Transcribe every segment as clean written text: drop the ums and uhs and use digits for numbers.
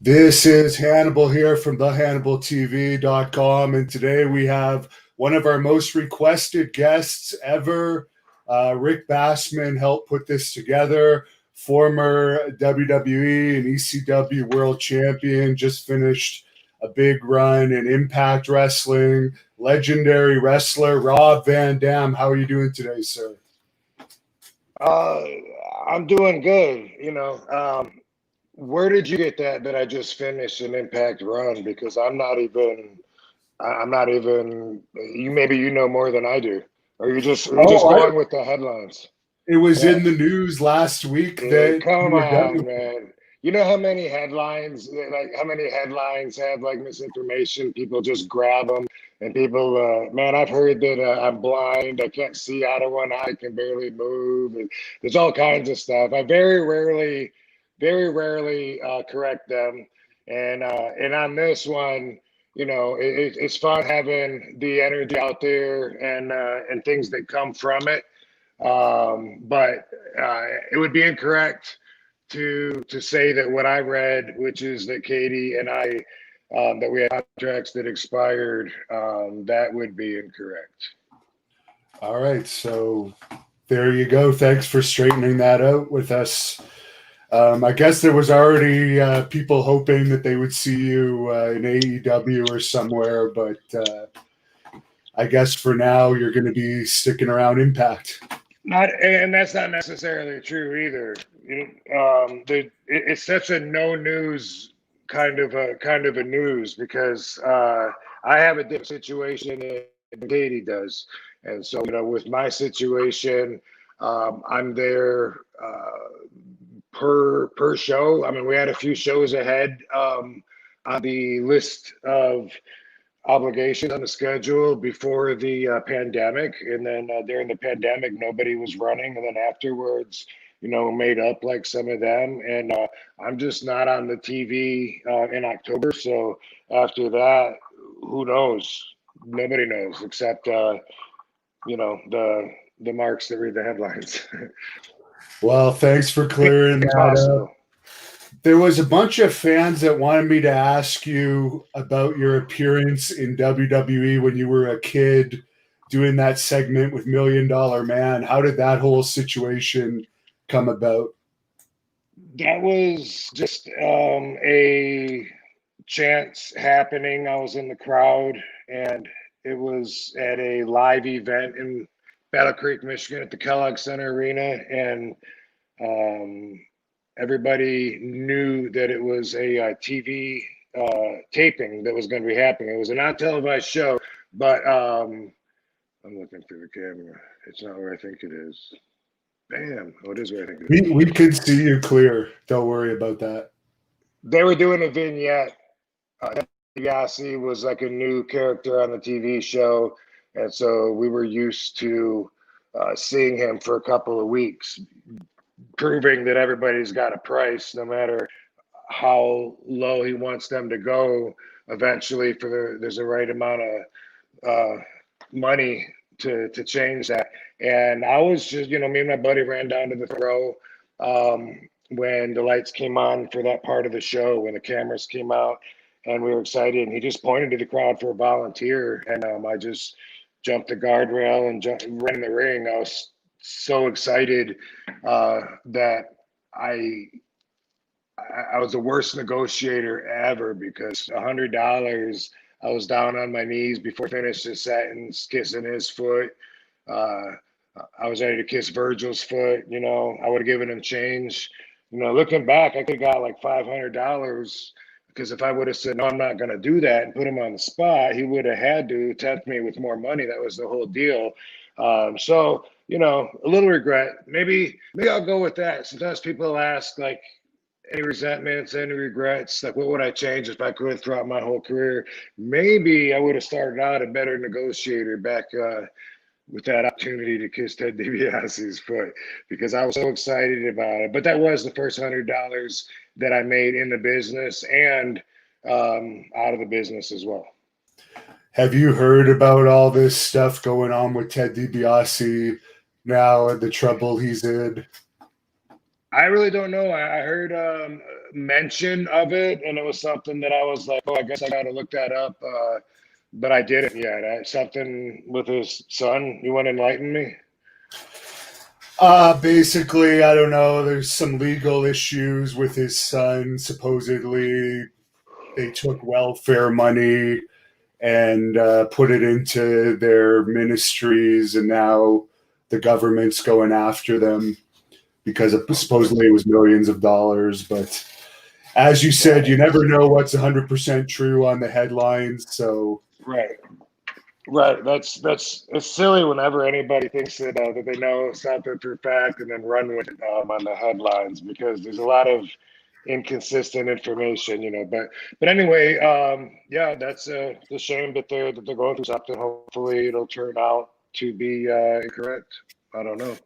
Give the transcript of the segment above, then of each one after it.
This is Hannibal here from thehannibaltv.com, and today we have one of our most requested guests ever. Rick Bassman helped put this together. Former WWE and ECW world champion, just finished a big run in Impact Wrestling. Legendary wrestler Rob Van Dam. How are you doing today, sir? I'm doing good. Where did you get that I just finished an Impact run? Because I'm not even. Maybe you know more than I do, or you're just going with the headlines. It was in the news last week that come on, man. You know how many headlines have like misinformation? People just grab them, and people, man, I've heard that I'm blind, I can't see out of one eye, I can barely move, and there's all kinds of stuff. I very rarely correct them, and on this one, it's fun having the energy out there and things that come from it. But it would be incorrect to say that what I read, which is that Katie and I, that we had contracts that expired, that would be incorrect. All right, so there you go. Thanks for straightening that out with us. I guess there was already people hoping that they would see you in AEW or somewhere, but I guess for now you're going to be sticking around Impact. And that's not necessarily true either. It's such a no news kind of a news because I have a different situation than Katie does, and so with my situation, I'm there per show. I mean, we had a few shows ahead on the list of obligations on the schedule before the pandemic, and then during the pandemic nobody was running, and then afterwards made up like some of them, and I'm just not on the TV in October, so after that, who knows? Nobody knows except the marks that read the headlines. Well, thanks for clearing that up. There was a bunch of fans that wanted me to ask you about your appearance in WWE when you were a kid doing that segment with $1 Million Man. How did that whole situation come about? That was just a chance happening. I was in the crowd, and it was at a live event in Battle Creek, Michigan at the Kellogg Center Arena, and everybody knew that it was a TV taping that was going to be happening. It was a non-televised show, but I'm looking through the camera. It's not where I think it is. Bam! Oh, it is where I think it is. We could see you clear. Don't worry about that. They were doing a vignette. Yassi was like a new character on the TV show, and so we were used to seeing him for a couple of weeks, proving that everybody's got a price, no matter how low he wants them to go. Eventually, there's a right amount of money to change that. And I was just, me and my buddy ran down to the throw when the lights came on for that part of the show, when the cameras came out, and we were excited. And he just pointed to the crowd for a volunteer, and I just jumped the guardrail and ran in the ring. I was so excited that I was the worst negotiator ever, because $100, I was down on my knees before I finished the sentence, kissing his foot. I was ready to kiss Virgil's foot. I would have given him change. Looking back, I could have got like $500, because if I would have said, no, I'm not going to do that, and put him on the spot, he would have had to tempt me with more money. That was the whole deal. So, a little regret. Maybe I'll go with that. Sometimes people ask, like, any resentments, any regrets, like, what would I change if I could throughout my whole career? Maybe I would have started out a better negotiator back with that opportunity to kiss Ted DiBiase's foot, because I was so excited about it. But that was the first $100 that I made in the business and out of the business as well. Have you heard about all this stuff going on with Ted DiBiase now and the trouble he's in? I really don't know. I heard mention of it, and it was something that I was like, oh, I guess I got to look that up. But I didn't yet. Something with his son. You want to enlighten me? Basically, I don't know. There's some legal issues with his son. Supposedly, they took welfare money and put it into their ministries, and now the government's going after them because supposedly it was millions of dollars. But as you said, you never know what's 100% true on the headlines. So Right. Right. That's it's silly whenever anybody thinks that they know something for fact and then run with it on the headlines because there's a lot of inconsistent information, you know. But anyway, yeah, that's a shame that they're going through something. Hopefully, it'll turn out to be incorrect. I don't know.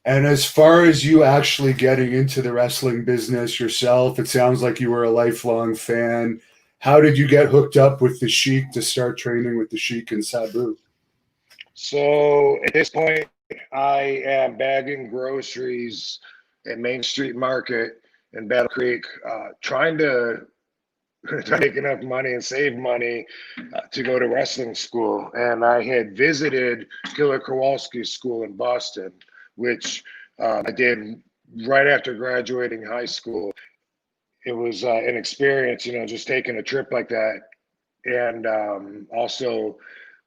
and as far as you actually getting into the wrestling business yourself, it sounds like you were a lifelong fan. How did you get hooked up with the Sheik to start training with the Sheik and Sabu? So at this point, I am bagging groceries at Main Street Market in Battle Creek, trying to make enough money and save money to go to wrestling school. And I had visited Killer Kowalski's school in Boston, which I did right after graduating high school. It was an experience, you know, just taking a trip like that. And also,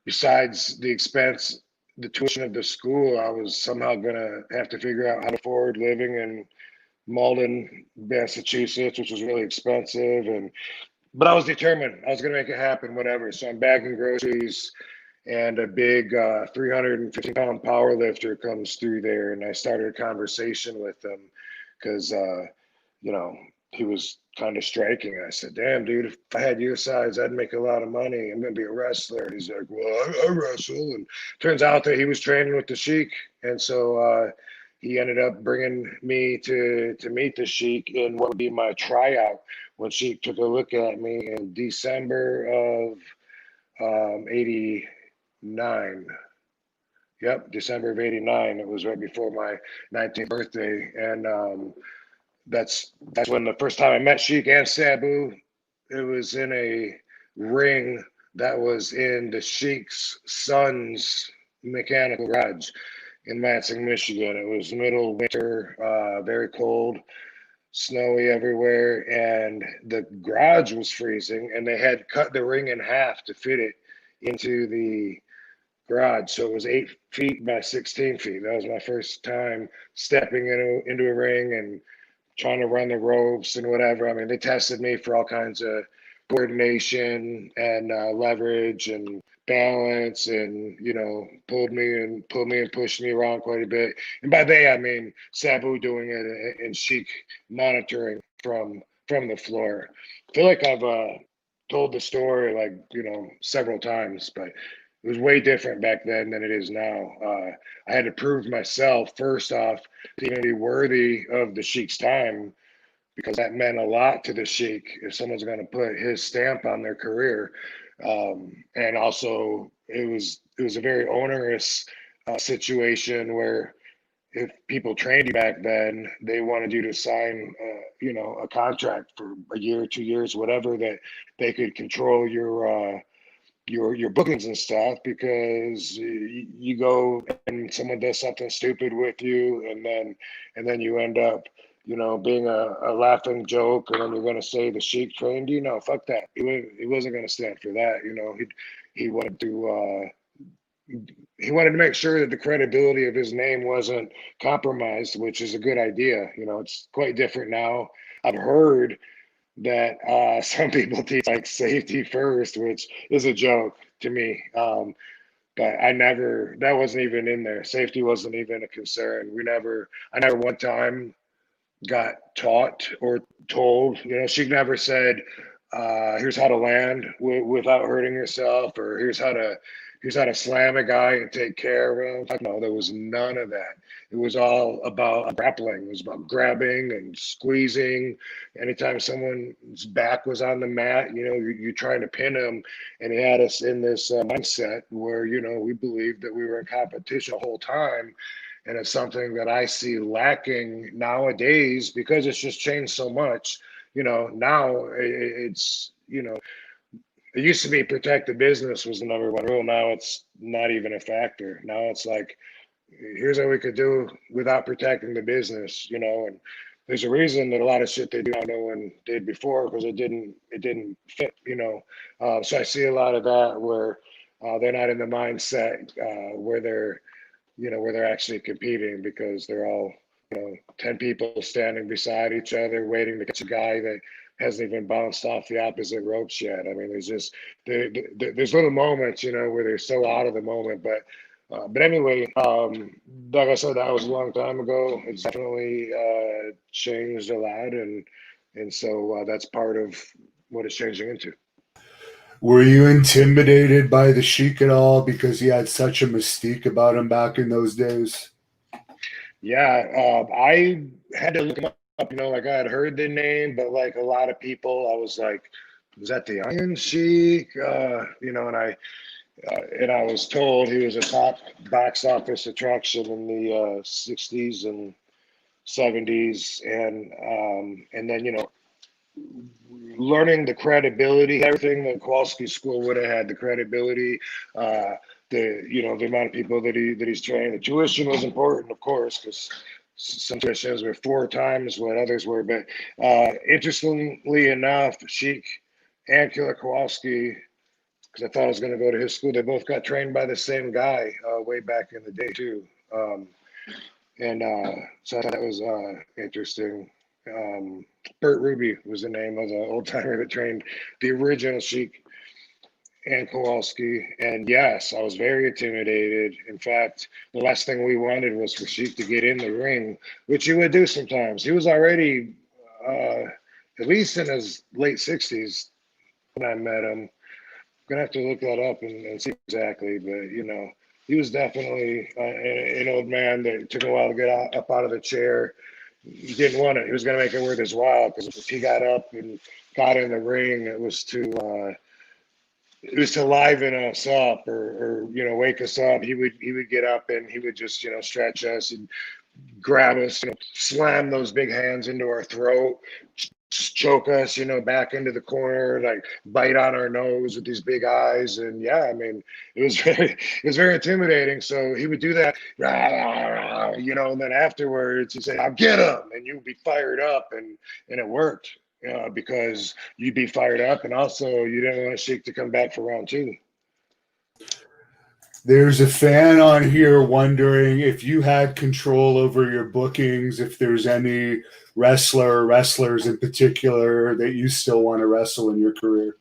besides the expense, the tuition of the school, I was somehow going to have to figure out how to afford living in Malden, Massachusetts, which was really expensive. And but I was determined. I was going to make it happen, whatever. So I'm bagging groceries, and a big 350-pound power lifter comes through there, and I started a conversation with him because, you know, he was kind of striking. I said, "Damn, dude, if I had your size, I'd make a lot of money. I'm going to be a wrestler." And he's like, "Well, I wrestle." And turns out that he was training with the Sheik, and so he ended up bringing me to meet the Sheik in what would be my tryout when Sheik took a look at me in December of '89. Yep, December of '89. It was right before my 19th birthday, and that's when the first time I met Sheik and Sabu. It was in a ring that was in the Sheik's son's mechanical garage in Lansing, Michigan. It was middle winter, very cold, snowy everywhere, and the garage was freezing, and they had cut the ring in half to fit it into the garage. So it was 8 feet by 16 feet. That was my first time stepping into a ring and trying to run the ropes and whatever. I mean, they tested me for all kinds of coordination and leverage and balance, and you know, pulled me and pushed me around quite a bit. And by they, I mean Sabu doing it and Sheik monitoring from the floor. I feel like I've told the story like several times, but it was way different back then than it is now. I had to prove myself first off to even be worthy of the Sheik's time because that meant a lot to the Sheik if someone's going to put his stamp on their career. And also, it was a very onerous situation where if people trained you back then, they wanted you to sign, a contract for a year, 2 years, whatever, that they could control your bookings and stuff because you go and someone does something stupid with you, and then you end up being a laughing joke, and then you're going to say the Sheik trained you. No, fuck that. He wasn't going to stand for that. He wanted to make sure that the credibility of his name wasn't compromised, which is a good idea. It's quite different now. I've heard that some people teach like safety first, which is a joke to me. But that wasn't even in there. Safety wasn't even a concern. I never one time got taught or told, she never said, here's how to land without hurting yourself, or here's how to slam a guy and take care of him. No, there was none of that. It was all about grappling. It was about grabbing and squeezing. Anytime someone's back was on the mat, you're trying to pin him. And he had us in this mindset where, we believed that we were in competition the whole time. And it's something that I see lacking nowadays because it's just changed so much. Now it's, it used to be protect the business was the number one rule. Now it's not even a factor. Now it's like, here's what we could do without protecting the business, and there's a reason that a lot of shit they do now no one did before because it didn't fit. So I see a lot of that where they're not in the mindset where they're actually competing because they're all 10 people standing beside each other waiting to catch a guy that hasn't even bounced off the opposite ropes yet. I mean, there's little moments where they're so out of the moment, but anyway, like I said, that was a long time ago. It's definitely changed a lot, and so that's part of what it's changing into. Were you intimidated by the Sheik at all because he had such a mystique about him back in those days? Yeah, I had to look him up. Like I had heard the name, but like a lot of people, I was like, "Was that the Iron Sheik?" And I was told he was a top box office attraction in the '60s and '70s, and then learning the credibility, everything that Kowalski School would have had, the credibility, the amount of people that he's trained. The tuition was important, of course, because some tuitions were 4 times what others were. But interestingly enough, Sheik and Killer Kowalski, because I thought I was going to go to his school, they both got trained by the same guy way back in the day too. And so that was interesting. Burt Ruby was the name of the old timer that trained the original Sheik and Kowalski. And yes, I was very intimidated. In fact, the last thing we wanted was for Sheik to get in the ring, which he would do sometimes. He was already at least in his late 60s when I met him. I'm gonna have to look that up and see exactly, but he was definitely an old man that took a while to get up out of the chair. He didn't want it. He was going to make it worth his while because if he got up and got in the ring, it was to liven us up or wake us up. He would get up and he would just stretch us and grab us, slam those big hands into our throat, choke us, back into the corner, like bite on our nose with these big eyes. And yeah, I mean, it was very intimidating. So he would do that, and then afterwards he'd say, "I'll get him," and you'd be fired up, and it worked because you'd be fired up, and also you didn't want Sheik to come back for round 2. There's a fan on here wondering if you had control over your bookings, if there's any wrestler or wrestlers in particular that you still want to wrestle in your career.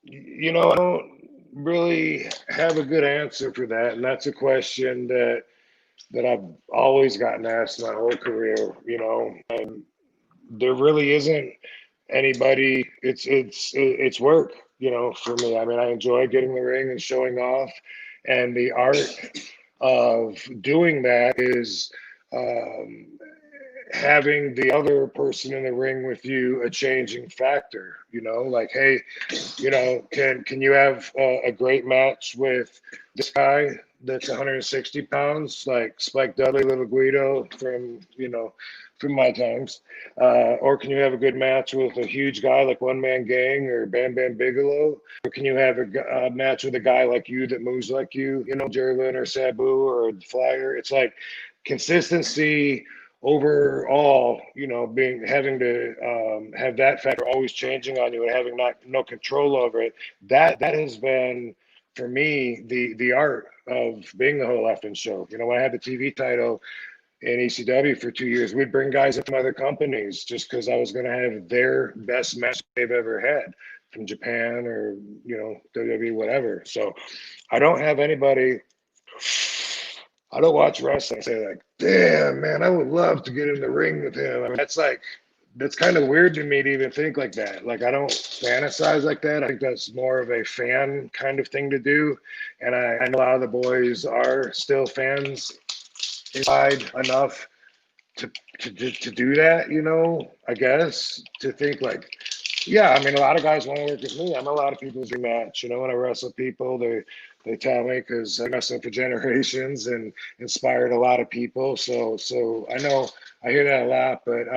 I don't really have a good answer for that. And that's a question that I've always gotten asked my whole career, there really isn't anybody. It's work, for me. I mean, I enjoy getting in the ring and showing off, and the art of doing that is having the other person in the ring with you a changing factor. Like, hey, can you have a great match with this guy that's 160 pounds, like Spike Dudley, Little Guido from my times, or can you have a good match with a huge guy like One Man Gang or Bam Bam Bigelow, or can you have a match with a guy like you that moves like you, Jerry Lynn or Sabu or the Flyer? It's like consistency overall, having to have that factor always changing on you and having no control over it. That has been for me the art of being the whole effing show. When I had the TV title in ECW for 2 years, we'd bring guys from other companies just because I was going to have their best match they've ever had from Japan or WWE, whatever. So I don't have anybody. I don't watch wrestling and say like, damn, man, I would love to get in the ring with him. I mean, that's kind of weird to me to even think like that. Like, I don't fantasize like that. I think that's more of a fan kind of thing to do. And I know a lot of the boys are still fans inside enough to do that, I guess, to think like, yeah, I mean, a lot of guys want to work with me. I'm a lot of people's match. When I wrestle people, they They tell me, because I wrestled for generations and inspired a lot of people. So I know I hear that a lot, but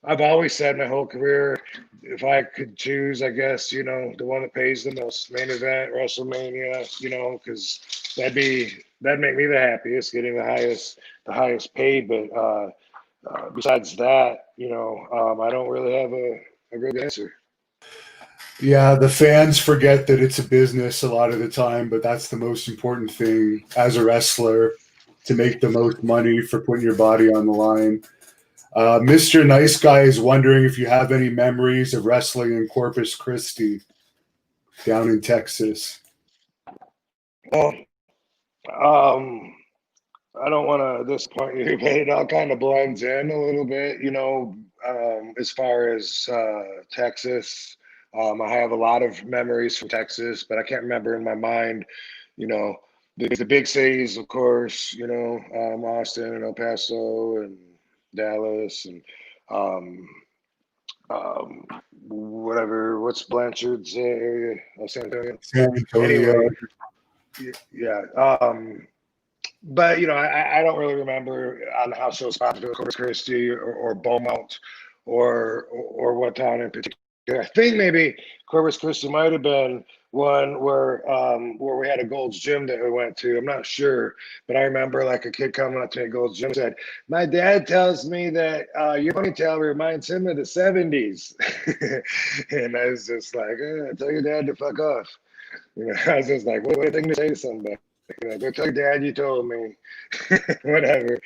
I've always said my whole career, if I could choose, I guess, you know, the one that pays the most, main event, WrestleMania, you know, because that'd make me the happiest, getting the highest paid. But besides that, you know, I don't really have a good answer. Yeah, the fans forget that it's a business a lot of the time, but that's the most important thing as a wrestler, to make the most money for putting your body on the line. Mr. Nice Guy is wondering if you have any memories of wrestling in Corpus Christi down in Texas. Well, um, I don't want to disappoint you, but it all kind of blends in a little bit, you know, as far as Texas. I have a lot of memories from Texas, but I can't remember in my mind, you know, the big cities, of course, you know, Austin and El Paso and Dallas and um, um, what's Blanchard's area, San Antonio. San Antonio. Anyway, yeah. But you know, I don't really remember on how shows popular Corpus Christi or Beaumont or what town in particular. I think maybe Corpus Christi might have been one where we had a Gold's Gym that we went to. I'm not sure, but I remember like a kid coming up to me at Gold's Gym and said, "My dad tells me that your ponytail reminds him of the '70s," and I was just like, "Tell your dad to fuck off." You know, I was just like, "What a thing to say to somebody." You know, go tell your dad you told me. Whatever.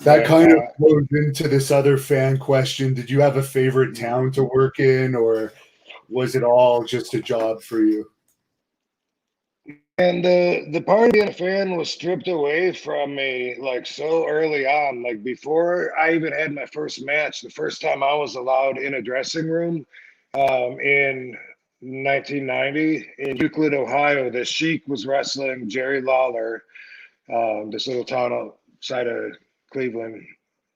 That But kind of goes into this other fan question. Did you have a favorite town to work in, or was it all just a job for you? and the part of being a fan was stripped away from me like so early on. Like before I even had my first match, the first time I was allowed in a dressing room in 1990 in Euclid, Ohio, the Sheik was wrestling Jerry Lawler, this little town outside of Cleveland.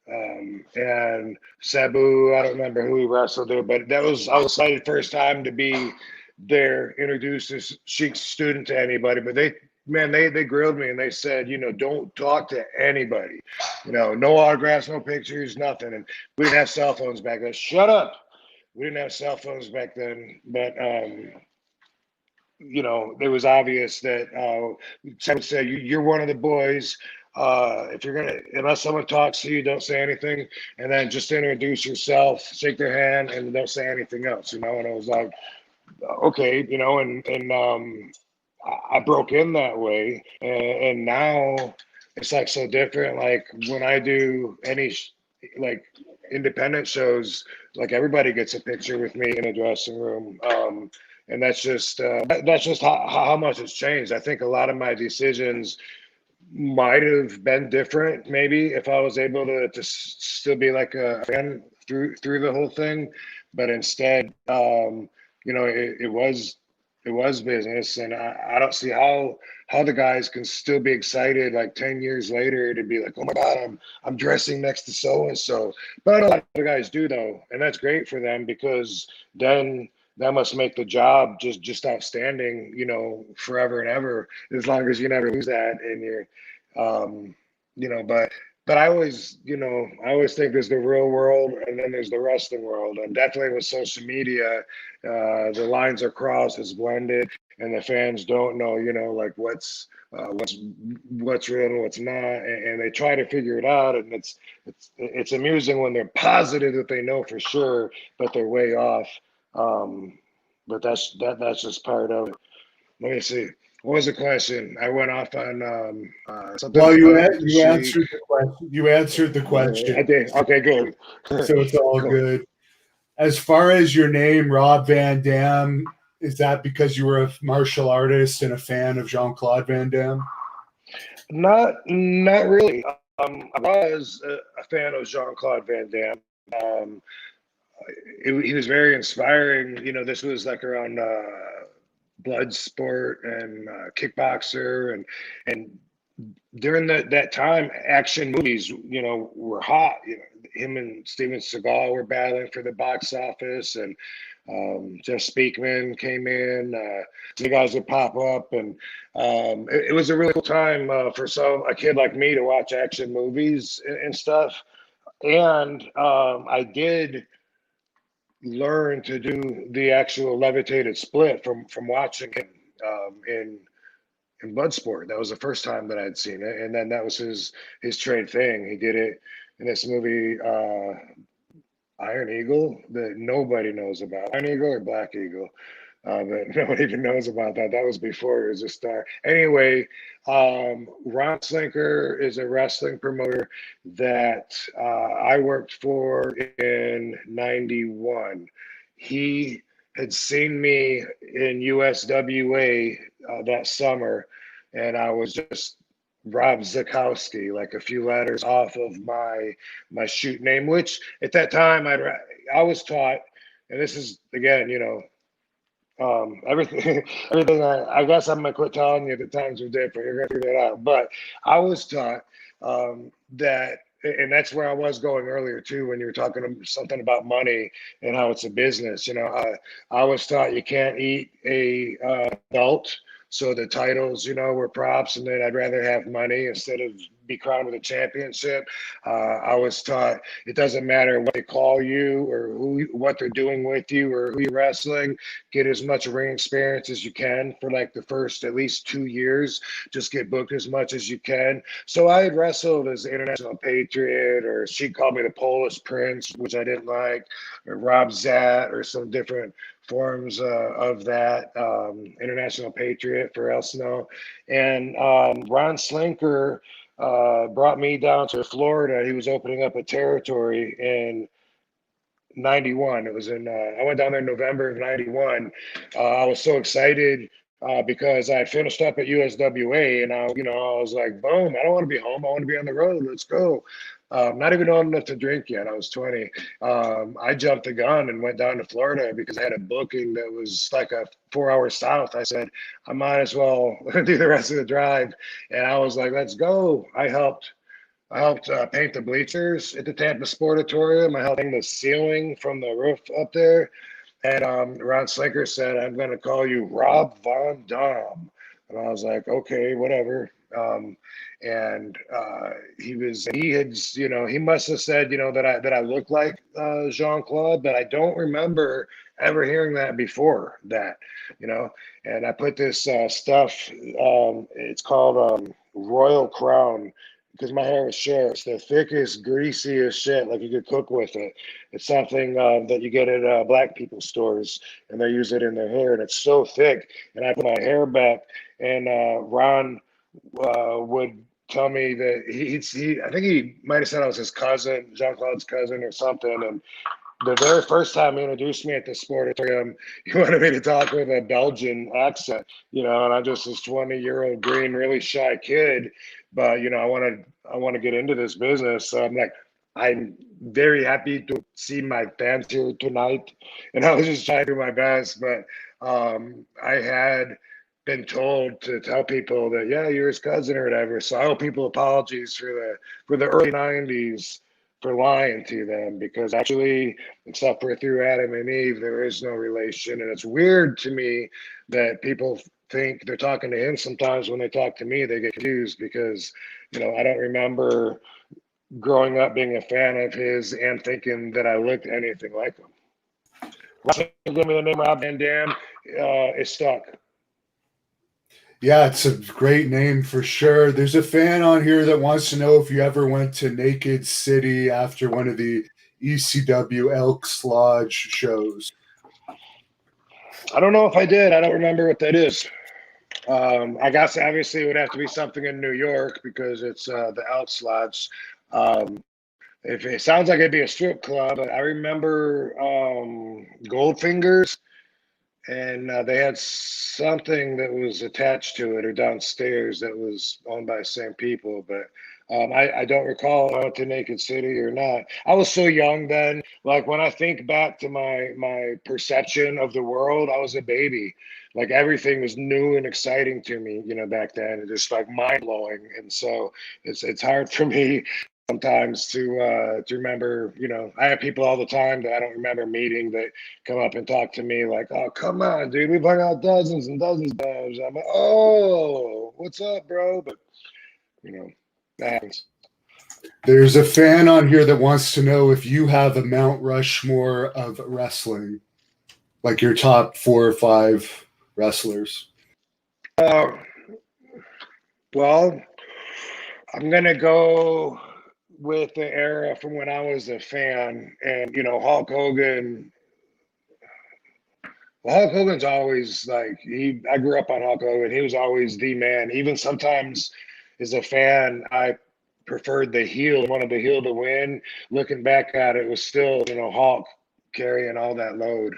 And Sabu, I don't remember who he wrestled there, but I was excited first time to be there, introduced as Sheik's student to anybody. But they grilled me and they said, you know, don't talk to anybody, you know, no autographs, no pictures, nothing. And we didn't have cell phones back then. Shut up. We didn't have cell phones back then, but you know, it was obvious that I would say you're one of the boys. If you're gonna, unless someone talks to you, don't say anything, and then just introduce yourself, shake their hand, and don't say anything else. You know, and I was like, okay, you know, and I broke in that way, and now it's like so different. Like when I do any like independent shows, like everybody gets a picture with me in a dressing room. And that's just how much it's changed. I think a lot of my decisions might have been different, maybe if I was able to still be like a fan through the whole thing, but instead, you know, it was business, and I don't see how the guys can still be excited like 10 years later to be like, oh my God, I'm dressing next to so and so. But I know a lot of guys do though, and that's great for them because then that must make the job just outstanding, you know, forever and ever, as long as you never lose that in your you know, but I always, you know, I always think there's the real world and then there's the wrestling world. And definitely with social media, the lines are crossed, it's blended, and the fans don't know, you know, like what's real and what's not, and they try to figure it out. And it's amusing when they're positive that they know for sure, but they're way off. But that's just part of it. Let me see. What was the question? I went off on something Well, about the you Sheik. answered the question. You answered the I question, did. Okay, good. so it's all Cool. good. As far as your name, Rob Van Dam, is that because you were a martial artist and a fan of Jean-Claude Van Damme? Not really. I was a fan of Jean-Claude Van Damme. Um, he was very inspiring. You know, this was like around blood sport and kickboxer, and during that time, action movies, you know, were hot. You know, him and Steven Seagal were battling for the box office, and Jeff Speakman came in. The guys would pop up, and it was a really cool time for a kid like me to watch action movies and stuff. And I did learn to do the actual levitated split from watching him in Bloodsport. That was the first time that I'd seen it, and then that was his trade thing. He did it in this movie, Iron Eagle, that nobody knows about. Iron Eagle or Black Eagle, but nobody even knows about that. That was before he was a star. Anyway, Ron Slinker is a wrestling promoter that I worked for in '91. He had seen me in USWA that summer, and I was just Rob Zakowski, like a few letters off of my shoot name, which at that time I was taught, and this is again, everything everything I guess I'm gonna quit telling you the times are different. You're gonna figure that out. But I was taught that, and that's where I was going earlier too, when you were talking something about money and how it's a business. I was taught you can't eat a belt. So the titles, were props, and then I'd rather have money instead of be crowned with a championship. I was taught it doesn't matter what they call you or what they're doing with you or who you're wrestling. Get as much ring experience as you can for like the first at least 2 years. Just get booked as much as you can. So I had wrestled as the International Patriot, or she called me the Polish Prince, which I didn't like, or Rob Zat, or some different forms of that, International Patriot for Elsinore. And Ron Slinker brought me down to Florida. He was opening up a territory in '91. It was I went down there in November of '91. I was so excited because I finished up at USWA, and I was like, boom, I don't want to be home. I want to be on the road. Let's go. Not even old enough to drink yet. I was 20. I jumped the gun and went down to Florida because I had a booking that was like a 4 hours south. I said, I might as well do the rest of the drive. And I was like, let's go. I helped paint the bleachers at the Tampa Sportatorium. I helped hang the ceiling from the roof up there. And Ron Slinker said, I'm going to call you Rob Von Dam. And I was like, okay, whatever. And he must have said, that I look like Jean-Claude, but I don't remember ever hearing that before that, and I put this stuff, it's called Royal Crown, because my hair is short. It's the thickest, greasiest shit, like you could cook with it. It's something that you get at black people's stores, and they use it in their hair, and it's so thick. And I put my hair back, and Ron would tell me that I think he might have said I was his cousin, Jean-Claude's cousin or something. And the very first time he introduced me at the Sportatorium, he wanted me to talk with a Belgian accent, and I'm just this 20-year-old green, really shy kid. But I want to get into this business. So I'm like, I'm very happy to see my fans here tonight, and I was just trying to do my best. But I had been told to tell people that, yeah, you're his cousin or whatever. So I owe people apologies for the early '90s for lying to them, because actually, except for through Adam and Eve, there is no relation. And it's weird to me that people think they're talking to him. Sometimes when they talk to me, they get confused because, I don't remember growing up being a fan of his and thinking that I looked anything like him. Give me the name Rob Van Dam. It's stuck. Yeah, it's a great name for sure. There's a fan on here that wants to know if you ever went to Naked City after one of the ECW Elks Lodge shows. I don't know if I did. I don't remember what that is. I guess obviously it would have to be something in New York because it's the Elks Lodge. If it sounds like it'd be a strip club, I remember Goldfingers. And they had something that was attached to it or downstairs that was owned by the same people. But I don't recall if I went to Naked City or not. I was so young then. Like when I think back to my perception of the world, I was a baby. Like everything was new and exciting to me, back then, and just like mind blowing. And so it's hard for me sometimes to remember. You know, I have people all the time that I don't remember meeting that come up and talk to me like, "Oh, come on, dude, we've hung out dozens and dozens of times." I'm like, "Oh, what's up, bro?" But you know, that happens. There's a fan on here that wants to know if you have a Mount Rushmore of wrestling, like your top 4 or 5 wrestlers. Uh, well, I'm gonna go with the era from when I was a fan, and you know, Hulk Hogan. Well, Hulk Hogan's always like he. I grew up on Hulk Hogan. He was always the man. Even sometimes, as a fan, I preferred the heel, wanted the heel to win. Looking back at it, was still Hulk carrying all that load.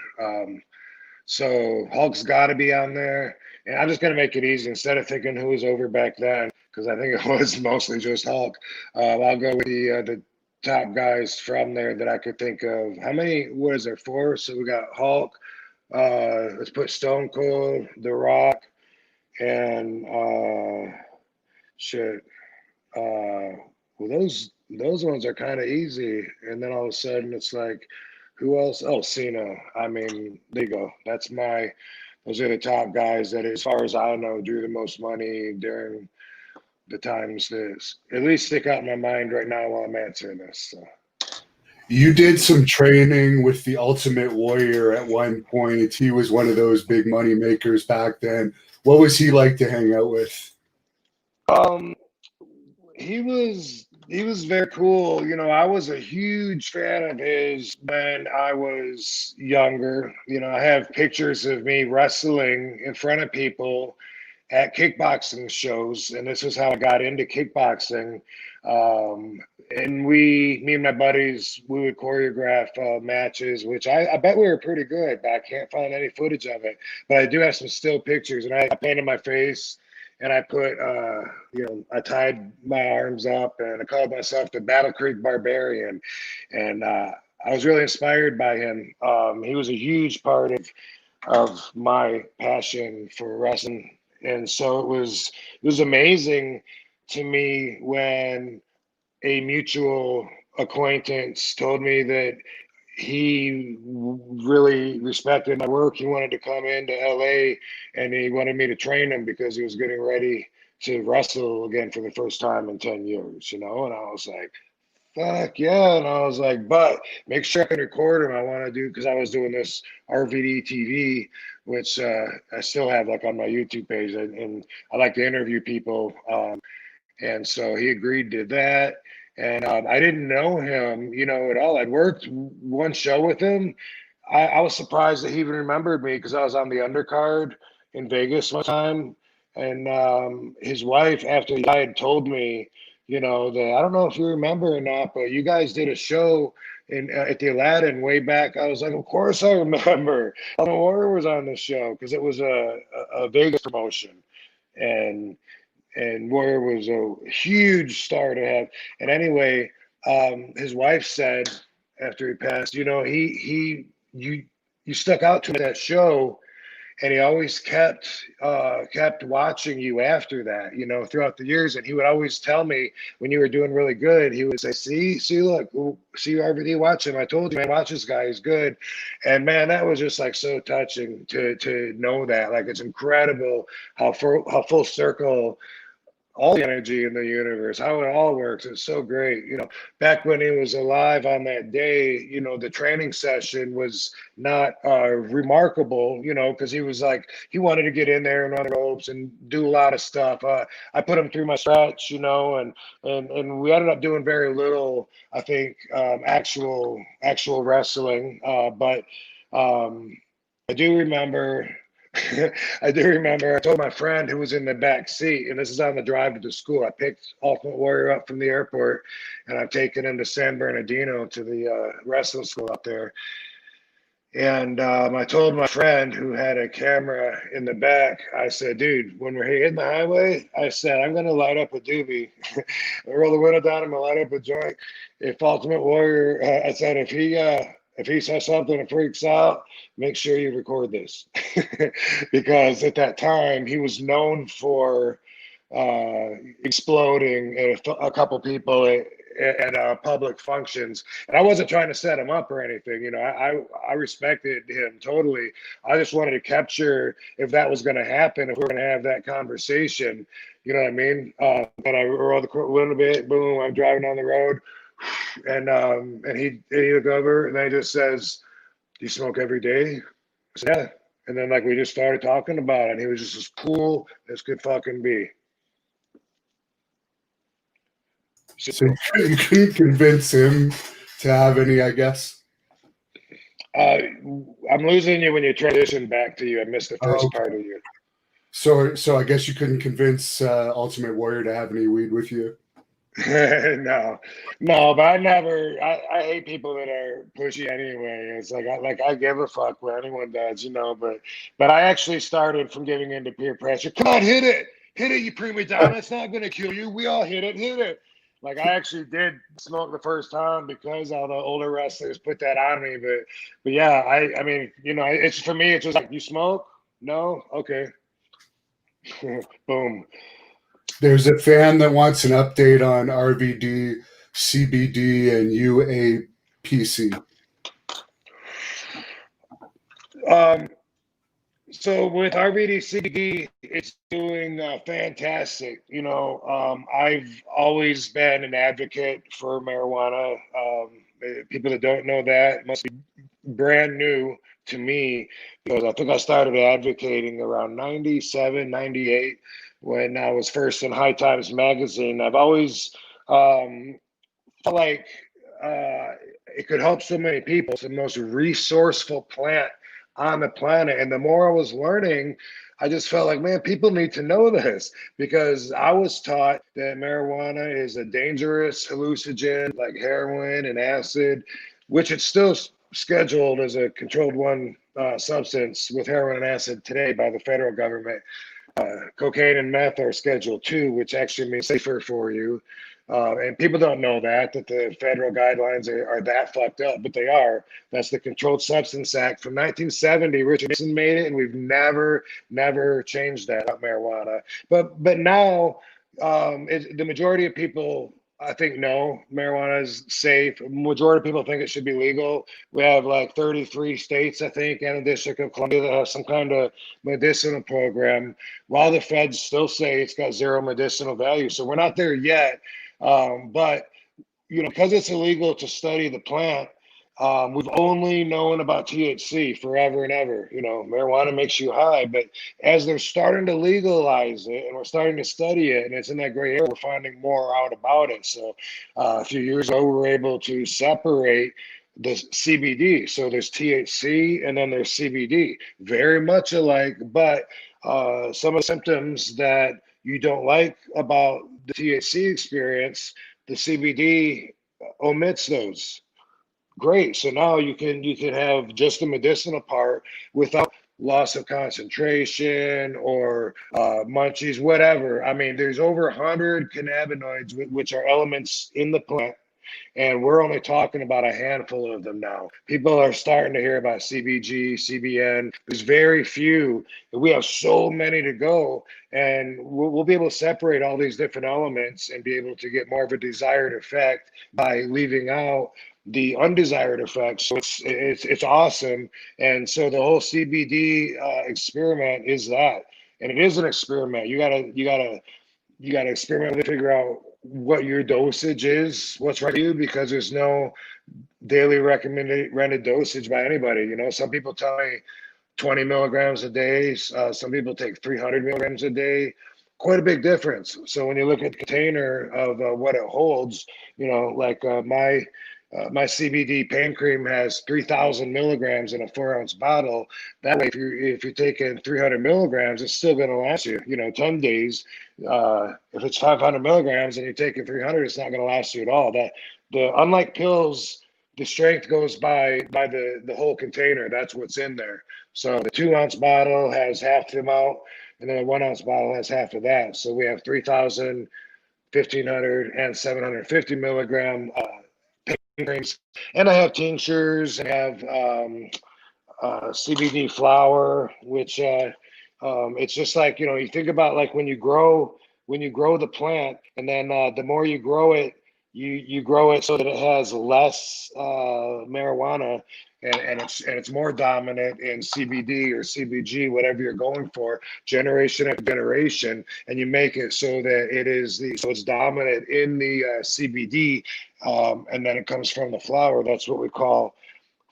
So Hulk's got to be on there. And I'm just going to make it easy. Instead of thinking who was over back then, because I think it was mostly just Hulk, I'll go with the top guys from there that I could think of. How many? What is there? 4? So we got Hulk. Let's put Stone Cold, The Rock, and shit. Well, those ones are kind of easy. And then all of a sudden, it's like, who else? Oh, Cena. I mean, there you go. Those are the top guys that, as far as I know, drew the most money during the times that at least stick out in my mind right now while I'm answering this. So. You did some training with the Ultimate Warrior at one point. He was one of those big money makers back then. What was he like to hang out with? Um, he was very cool. You know, I was a huge fan of his when I was younger. You know, I have pictures of me wrestling in front of people at kickboxing shows, and this is how I got into kickboxing. And me and my buddies, we would choreograph matches, which I bet we were pretty good, but I can't find any footage of it. But I do have some still pictures, and I painted my face, and I put, I tied my arms up, and I called myself the Battle Creek Barbarian, and I was really inspired by him. He was a huge part of my passion for wrestling, and so it was amazing to me when a mutual acquaintance told me that he really respected my work. He wanted to come into LA and he wanted me to train him because he was getting ready to wrestle again for the first time in 10 years, And I was like, fuck yeah. And I was like, but make sure I can record him. I want to do, because I was doing this RVD TV, which I still have like on my YouTube page. And I like to interview people. And so he agreed to that. And I didn't know him, at all. I'd worked one show with him. I was surprised that he even remembered me because I was on the undercard in Vegas one time. And his wife, after he died, told me, that I don't know if you remember or not, but you guys did a show at the Aladdin way back. I was like, of course I remember. Ultimate Warrior was on the show because it was a Vegas promotion. And Warrior was a huge star to have. And anyway, his wife said after he passed, you stuck out to him at that show, and he always kept watching you after that, throughout the years. And he would always tell me when you were doing really good, he would say, see, look, see RVD, watch him. I told you, man, watch this guy, he's good. And man, that was just like so touching to know that. Like, it's incredible how full circle all the energy in the universe, how it all works. It's so great. Back when he was alive on that day, the training session was not remarkable, because he was like, he wanted to get in there and on the ropes and do a lot of stuff. I put him through my stretch, and we ended up doing very little, I think, actual wrestling. But I do remember I do remember I told my friend who was in the back seat, and this is on the drive to the school. I picked Ultimate Warrior up from the airport, and I've taken him to San Bernardino to the wrestling school up there. And I told my friend who had a camera in the back, I said, dude, when we're hitting the highway, I said, I'm going to light up a doobie. I roll the window down, I'm going to light up a joint. If Ultimate Warrior, I said, if he says something and freaks out, make sure you record this. Because at that time, he was known for exploding a couple people at public functions. And I wasn't trying to set him up or anything. You know, I respected him totally. I just wanted to capture if that was going to happen, if we we're going to have that conversation. You know what I mean? And I rolled the window a bit. Boom! I'm driving down the road, and he looked over and then he just says, "Do you smoke every day?" I said, "Yeah." And then like we just started talking about it. And he was just as cool as could fucking be. So you couldn't convince him to have any, I guess. I'm losing you when you transition back to you. I missed the first Okay. part of you. So I guess you couldn't convince Ultimate Warrior to have any weed with you. No, but I hate people that are pushy anyway. It's like I give a fuck what anyone does, you know. But I actually started from giving into peer pressure. Come on, hit it, you prima donna. It's not gonna kill you. We all hit it. Like I actually did smoke the first time because all the older wrestlers put that on me. But yeah, I mean, you know, it's for me. It's just like, you smoke? No, okay. Boom. There's a fan that wants an update on RVD, CBD, and UAPC. So with RVD CBD, it's doing fantastic. You know, I've always been an advocate for marijuana. People that don't know that must be brand new to me, because I think I started advocating around 97, 98 when I was first in High Times magazine. I've always felt like it could help so many people. It's the most resourceful plant on the planet. And the more I was learning, I just felt like, man, people need to know this, because I was taught that marijuana is a dangerous hallucinogen like heroin and acid, which it's still scheduled as a controlled one substance with heroin and acid today by the federal government. Cocaine and meth are Schedule 2, which actually means safer for you. And people don't know that the federal guidelines are that fucked up, but they are. That's the Controlled Substance Act from 1970. Richard Nixon made it, and we've never changed that about marijuana. But now the majority of people, I think, know marijuana is safe. Majority of people think it should be legal. We have like 33 states, I think, and the District of Columbia that have some kind of medicinal program, while the feds still say it's got zero medicinal value. So we're not there yet. But, you know, because it's illegal to study the plant, we've only known about THC forever and ever. You know, marijuana makes you high, but as they're starting to legalize it and we're starting to study it and it's in that gray area, we're finding more out about it. So a few years ago, we were able to separate the CBD. So there's THC and then there's CBD, very much alike, but some of the symptoms that you don't like about the THC experience, the CBD omits those. Great. So now you can have just the medicinal part without loss of concentration or munchies, whatever. I mean, there's over 100 cannabinoids, which are elements in the plant, and we're only talking about a handful of them now. People are starting to hear about CBG, CBN. There's very few. We have so many to go, and we'll be able to separate all these different elements and be able to get more of a desired effect by leaving out the undesired effects. So it's awesome. And so the whole CBD experiment is that, and it is an experiment. You gotta experiment to figure out what your dosage is, what's right for you, because there's no daily recommended dosage by anybody. You know, some people tell me 20 milligrams a day. Some people take 300 milligrams a day. Quite a big difference. So when you look at the container of what it holds, you know, like my CBD pain cream has 3,000 milligrams in a 4-ounce bottle. That way, if you're taking 300 milligrams, it's still going to last you, 10 days. If it's 500 milligrams and you're taking 300, it's not going to last you at all. Unlike pills, the strength goes by the whole container. That's what's in there. So the 2-ounce bottle has half the amount, and then the 1-ounce bottle has half of that. So we have 3,000, 1,500, and 750 milligram creams. And I have tinctures and I have CBD flour, which it's just like, you think about like when you grow the plant, and then the more you grow it, you grow it so that it has less marijuana, and it's more dominant in CBD or CBG, whatever you're going for, generation after generation, and you make it so that it's dominant in the CBD, and then it comes from the flower. That's what we call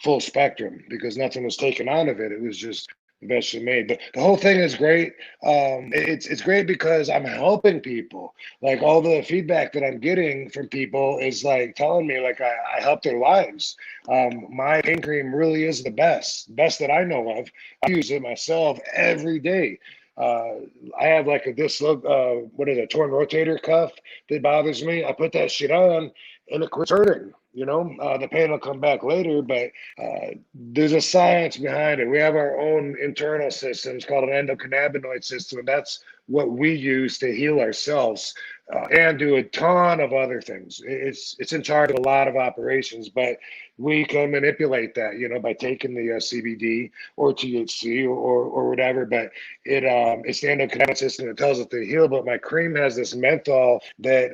full spectrum, because nothing was taken out of it. It was just eventually made. But the whole thing is great. It's great because I'm helping people. Like, all the feedback that I'm getting from people is like telling me like I help their lives. My pain cream really is the best that I know of. I use it myself every day. Uh, I have like what is it, torn rotator cuff that bothers me. I put that shit on and it quits hurting. The pain will come back later, but there's a science behind it. We have our own internal systems called an endocannabinoid system, and that's what we use to heal ourselves, and do a ton of other things. It's in charge of a lot of operations, but we can manipulate that, by taking the CBD or THC or whatever. But it's the endocannabinoid system that tells it to heal. But my cream has this menthol that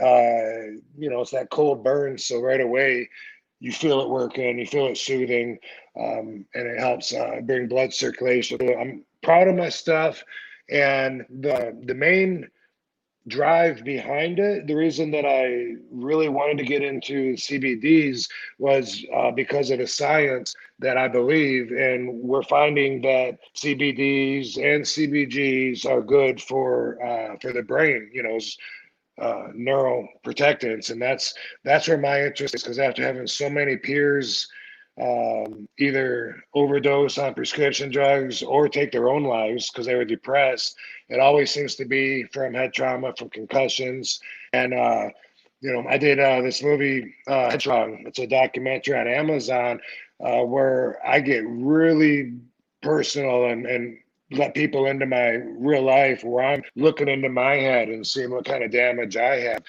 it's that cold burn, so right away you feel it working, you feel it soothing, and it helps bring blood circulation. I'm proud of my stuff, and the main drive behind it, the reason that I really wanted to get into CBDs was because of the science that I believe, and we're finding that CBDs and CBGs are good for the brain, neural protectants, and that's where my interest is, because after having so many peers either overdose on prescription drugs or take their own lives because they were depressed, it always seems to be from head trauma, from concussions. And I did this movie, Headstrong. It's a documentary on Amazon, where I get really personal and let people into my real life, where I'm looking into my head and seeing what kind of damage I have.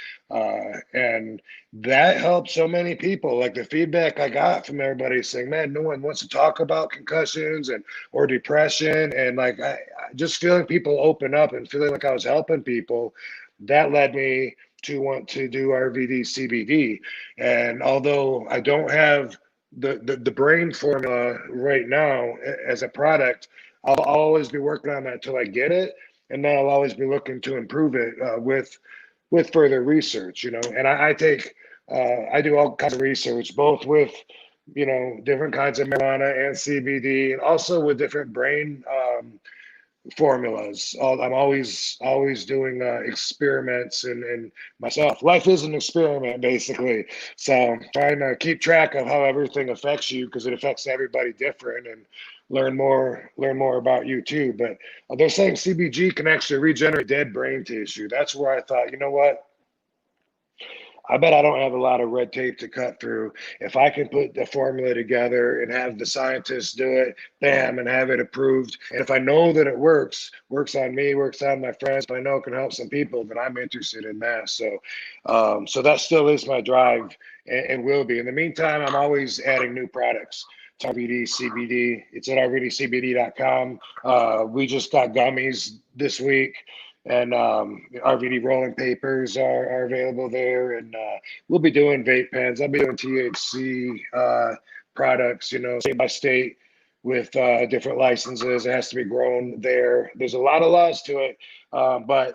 And that helped so many people. Like, the feedback I got from everybody saying, man, no one wants to talk about concussions or depression. And like, I just feeling people open up and feeling like I was helping people, that led me to want to do RVD CBD. And although I don't have the brain formula right now as a product, I'll always be working on that till I get it, and then I'll always be looking to improve it with further research. And I do all kinds of research, both with different kinds of marijuana and CBD, and also with different brain formulas. I'm always doing experiments and myself. Life is an experiment, basically. So trying to keep track of how everything affects you, because it affects everybody different, and learn more about you too. But they're saying CBG can actually regenerate dead brain tissue. That's where I thought, you know what? I bet I don't have a lot of red tape to cut through. If I can put the formula together and have the scientists do it, bam, and have it approved. And if I know that it works on me, works on my friends, if I know it can help some people, then I'm interested in that. So that still is my drive, and will be. In the meantime, I'm always adding new products. It's RVD CBD. It's at rvdcbd.com. We just got gummies this week, and RVD rolling papers are available there, and we'll be doing vape pens. I'll be doing THC products, state by state, with different licenses. It has to be grown there. There's a lot of laws to it, but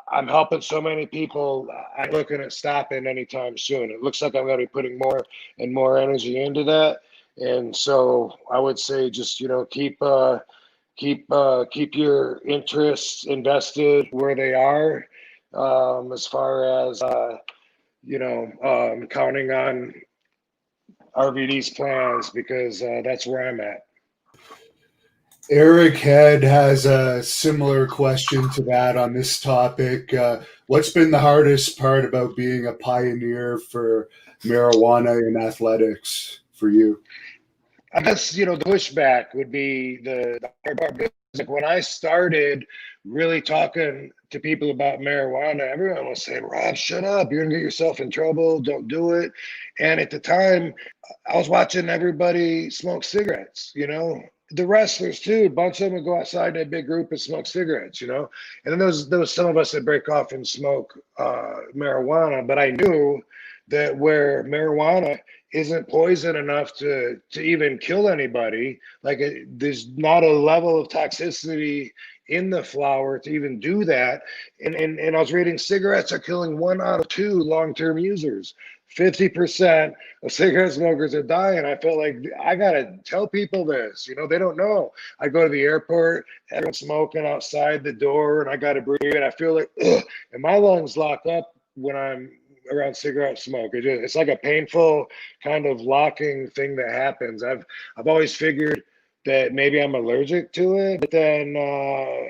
I'm helping so many people. I'm looking at stopping anytime soon. It looks like I'm going to be putting more and more energy into that, and so I would say just keep your interests invested where they are, as far as counting on RVD's plans, because that's where I'm at. Eric Head has a similar question to that on this topic. What's been the hardest part about being a pioneer for marijuana in athletics for you? I guess, the pushback would be the hard part. Because, like, when I started really talking to people about marijuana, everyone was saying, Rob, shut up. You're going to get yourself in trouble. Don't do it. And at the time, I was watching everybody smoke cigarettes, the wrestlers too. A bunch of them would go outside in a big group and smoke cigarettes, And then there was some of us that break off and smoke marijuana. But I knew that where marijuana isn't poison enough to even kill anybody. Like there's not a level of toxicity in the flower to even do that. And I was reading cigarettes are killing 1 out of 2 long-term users. 50% of cigarette smokers are dying. I felt like I gotta tell people this. You know, they don't know. I go to the airport, everyone's smoking outside the door, and I gotta breathe. And I feel like, ugh, and my lungs lock up when I'm around cigarette smoke. It's like a painful kind of locking thing that happens. I've always figured that maybe I'm allergic to it, but then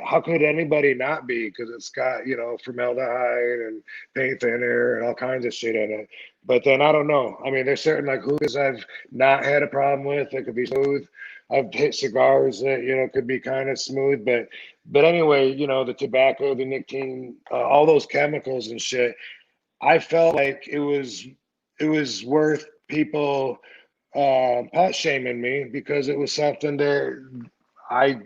how could anybody not be? Because it's got, you know, formaldehyde and paint thinner and all kinds of shit in it. But then I don't know. I mean, there's certain like hookahs I've not had a problem with that could be smooth. I've hit cigars that, you know, could be kind of smooth, but anyway, you know, the tobacco, the nicotine, all those chemicals and shit. I felt like it was worth people pot shaming me because it was something that I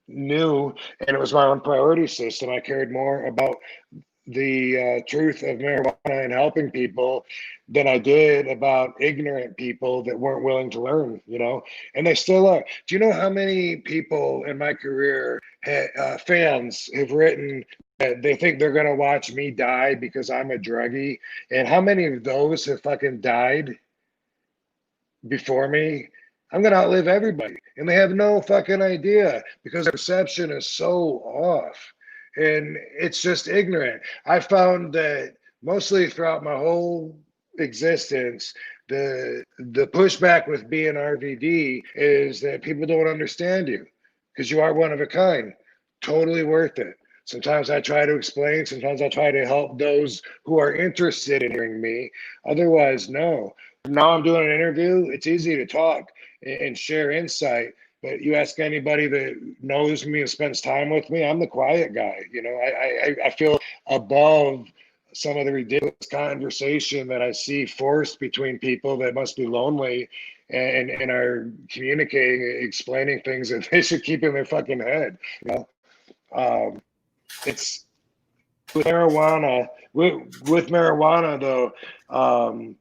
knew, and it was my own priority system. I cared more about the truth of marijuana and helping people than I did about ignorant people that weren't willing to learn, you know, and they still are. Do you know how many people in my career, fans, have written that they think they're going to watch me die because I'm a druggie? And how many of those have fucking died before me? I'm going to outlive everybody. And they have no fucking idea because their perception is so off. And it's just ignorant. I found that mostly throughout my whole existence, the pushback with being RVD is that people don't understand you because you are one of a kind. Totally worth it. Sometimes I try to explain, sometimes I try to help those who are interested in hearing me. Otherwise, no. Now I'm doing an interview, it's easy to talk and share insight. But you ask anybody that knows me and spends time with me, I'm the quiet guy. You know, I feel above some of the ridiculous conversation that I see forced between people that must be lonely and are communicating, explaining things that they should keep in their fucking head. You know, it's with marijuana. With marijuana, though,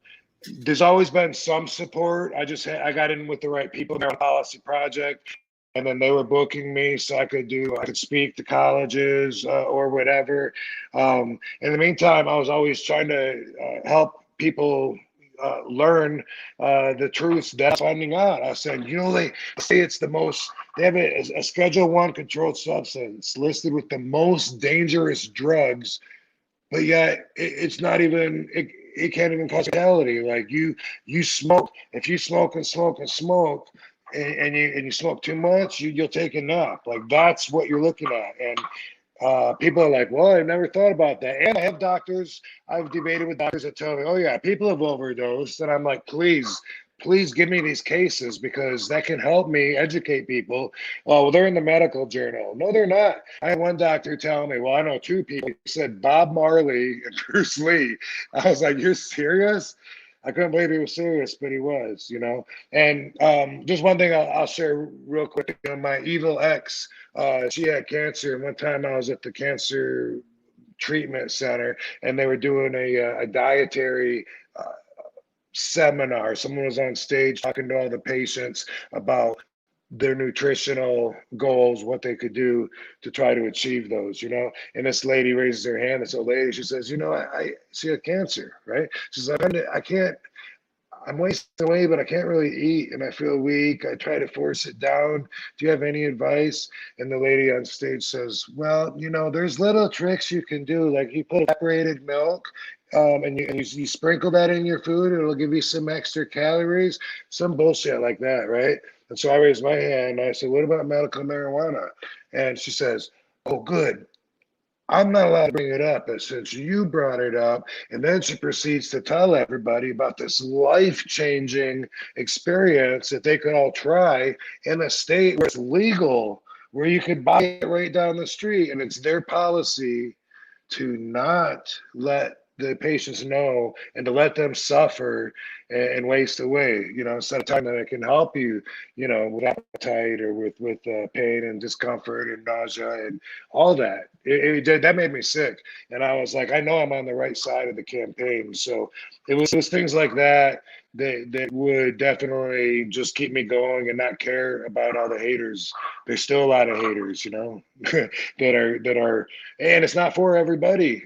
there's always been some support. I got in with the right people, Marijuana Policy Project, and then they were booking me so I could speak to colleges or whatever. In the meantime, I was always trying to help people learn the truths that I'm finding out. I said, you know, they say it's the most, they have a Schedule 1 controlled substance listed with the most dangerous drugs, but yet it's not even, it can't even cause fatality. Like you smoke, if you smoke and smoke and smoke, and you smoke too much, you'll take a nap. Like that's what you're looking at. And people are like, well, I've never thought about that. And I have doctors, I've debated with doctors that tell me, oh yeah, people have overdosed. And I'm like, please give me these cases because that can help me educate people. Oh, well, they're in the medical journal. No, they're not. I had one doctor tell me, well, I know 2 people. He said Bob Marley and Bruce Lee. I was like, you're serious? I couldn't believe he was serious, but he was, you know. And just one thing I'll share real quick. You know, my evil ex, she had cancer. And one time I was at the cancer treatment center and they were doing a dietary seminar. Someone was on stage talking to all the patients about their nutritional goals, what they could do to try to achieve those, you know. And this lady raises her hand. This old lady, she says, you know, she had cancer, right? She's like, I'm wasting away, but I can't really eat and I feel weak. I try to force it down. Do you have any advice? And the lady on stage says, well, you know, there's little tricks you can do. Like you put evaporated milk and you sprinkle that in your food, and it'll give you some extra calories, some bullshit like that, right? And so I raised my hand and I said, what about medical marijuana? And she says, oh, good. I'm not allowed to bring it up, but since you brought it up, and then she proceeds to tell everybody about this life-changing experience that they could all try in a state where it's legal, where you could buy it right down the street, and it's their policy to not let the patients know and to let them suffer and waste away, instead of telling them it can help you, with appetite or with pain and discomfort and nausea and all that. That made me sick. And I was like, I know I'm on the right side of the campaign. So it was things like that that would definitely just keep me going and not care about all the haters. There's still a lot of haters, that are, and it's not for everybody,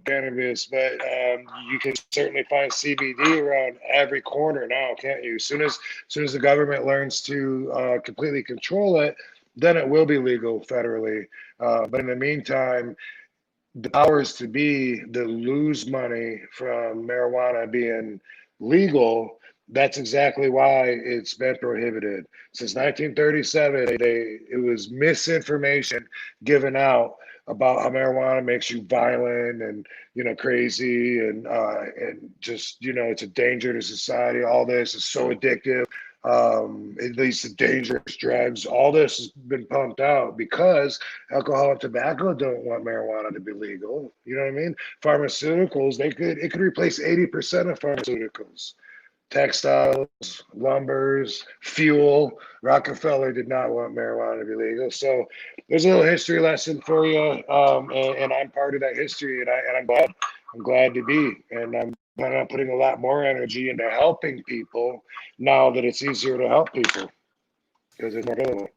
cannabis, but you can certainly find CBD around every corner now, can't you? As soon as the government learns to completely control it, then it will be legal federally. But in the meantime, the powers to be that lose money from marijuana being legal, that's exactly why it's been prohibited. Since 1937, it was misinformation given out about how marijuana makes you violent and crazy and just it's a danger to society. All this is so addictive. It leads to dangerous drugs. All this has been pumped out because alcohol and tobacco don't want marijuana to be legal. You know what I mean? Pharmaceuticals, it could replace 80% of pharmaceuticals. Textiles, lumbers, fuel. Rockefeller did not want marijuana to be legal. So there's a little history lesson for you, and I'm part of that history, and I'm glad to be, and I'm planning on putting a lot more energy into helping people now that it's easier to help people because it's more available.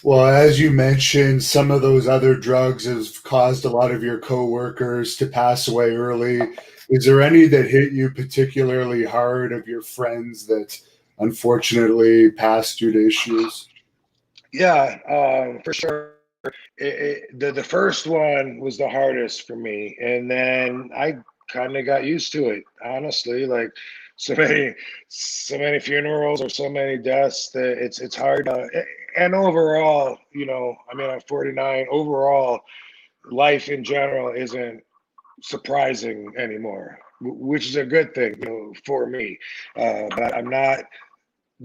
Well, as you mentioned, some of those other drugs have caused a lot of your coworkers to pass away early. Is there any that hit you particularly hard of your friends that unfortunately passed due to issues? Yeah, for sure. The first one was the hardest for me, and then I kind of got used to it. Honestly, like so many funerals or so many deaths that it's hard. And overall, I mean, I'm 49. Overall, life in general isn't surprising anymore, which is a good thing, for me. But I'm not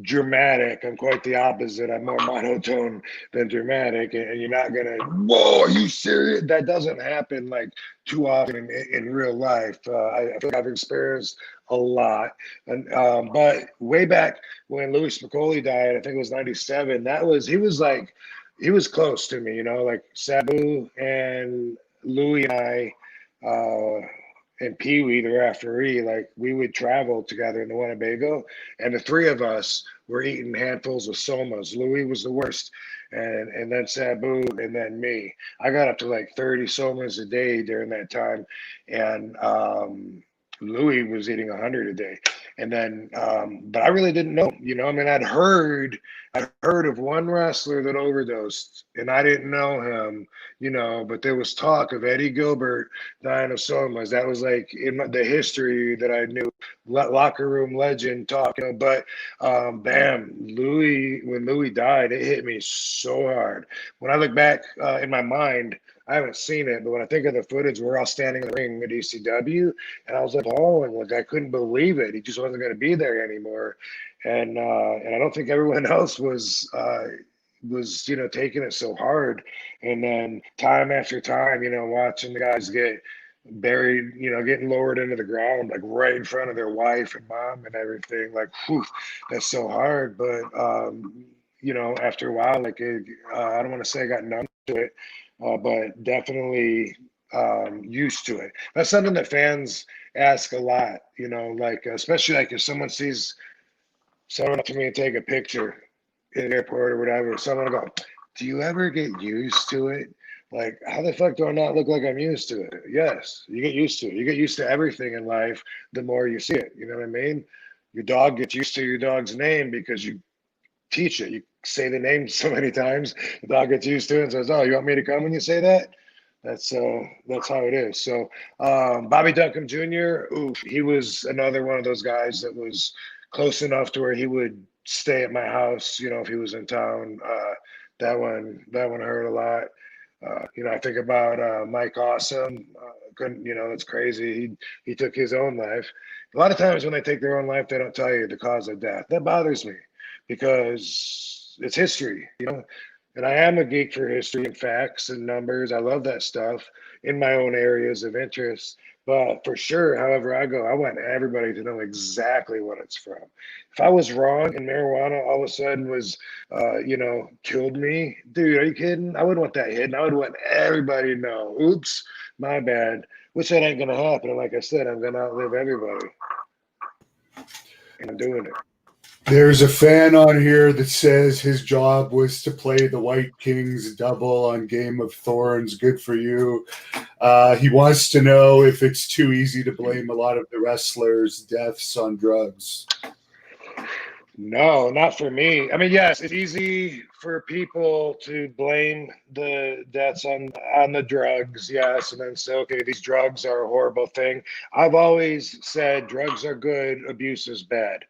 dramatic. I'm quite the opposite. I'm more monotone than dramatic. And you're not gonna, whoa, are you serious? That doesn't happen like too often in real life. I feel like I've experienced a lot. And but way back when Louis Spicoli died, I think it was '97. He was close to me. Like Sabu and Louis and I. And Pee Wee, the referee, like we would travel together in the Winnebago, and the three of us were eating handfuls of somas. Louis was the worst, and then Sabu, and then me. I got up to like 30 somas a day during that time, and Louis was eating 100 a day. And then, but I really didn't know, I mean, I'd heard of one wrestler that overdosed, and I didn't know him, but there was talk of Eddie Gilbert dying of somas. That was like in the history that I knew, locker room legend talk, but bam, when Louis died, it hit me so hard. When I look back in my mind, I haven't seen it, but when I think of the footage, we're all standing in the ring at ECW, and I was like, oh, like I couldn't believe it. He just wasn't going to be there anymore, and I don't think everyone else was taking it so hard. And then time after time, watching the guys get buried, getting lowered into the ground, like right in front of their wife and mom and everything. Like, whew, that's so hard. But after a while, like I don't want to say I got numb to it, but definitely used to it. That's something that fans ask a lot, like especially like if someone sees someone up to me and take a picture in the airport or whatever, someone will go, do you ever get used to it? Like, how the fuck do I not look like I'm used to it? Yes, you get used to it. You get used to everything in life the more you see it. You know what I mean? Your dog gets used to your dog's name because you teach it. You say the name so many times, the dog gets used to it and says, oh, you want me to come when you say that? That's how it is. So Bobby Duncombe Jr., oof, he was another one of those guys that was close enough to where he would stay at my house, if he was in town. That one hurt a lot. I think about Mike Awesome. Couldn't, that's crazy. He took his own life. A lot of times when they take their own life, they don't tell you the cause of death. That bothers me because it's history, And I am a geek for history and facts and numbers. I love that stuff in my own areas of interest. But for sure, however I go, I want everybody to know exactly what it's from. If I was wrong and marijuana all of a sudden was, killed me, dude, are you kidding? I wouldn't want that hidden. I would want everybody to know. Oops, my bad. Which that ain't gonna happen. And like I said, I'm gonna outlive everybody, and I'm doing it. There's a fan on here that says his job was to play the White Kings double on Game of Thorns. Good for you. He wants to know if it's too easy to blame a lot of the wrestlers' deaths on drugs. No, not for me. I mean, yes, it's easy for people to blame the deaths on the drugs, yes, and then say, okay, these drugs are a horrible thing. I've always said drugs are good, abuse is bad,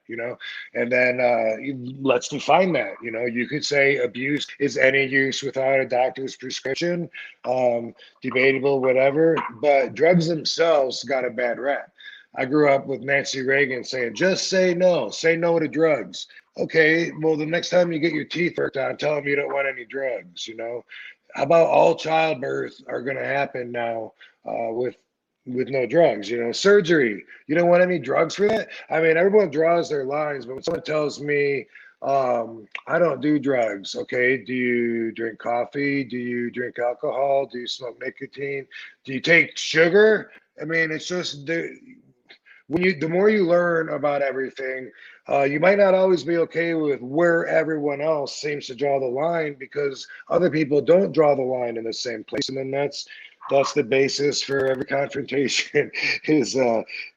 and then let's define that. You could say abuse is any use without a doctor's prescription, debatable, whatever, but drugs themselves got a bad rap. I grew up with Nancy Reagan saying, just say no to drugs. Okay, well, the next time you get your teeth worked on, tell them you don't want any drugs, How about all childbirth are going to happen now with no drugs, surgery. You don't want any drugs for that? I mean, everyone draws their lines, but when someone tells me, I don't do drugs, okay, do you drink coffee? Do you drink alcohol? Do you smoke nicotine? Do you take sugar? I mean, it's just the more you learn about everything, you might not always be okay with where everyone else seems to draw the line, because other people don't draw the line in the same place, and then that's the basis for every confrontation. Is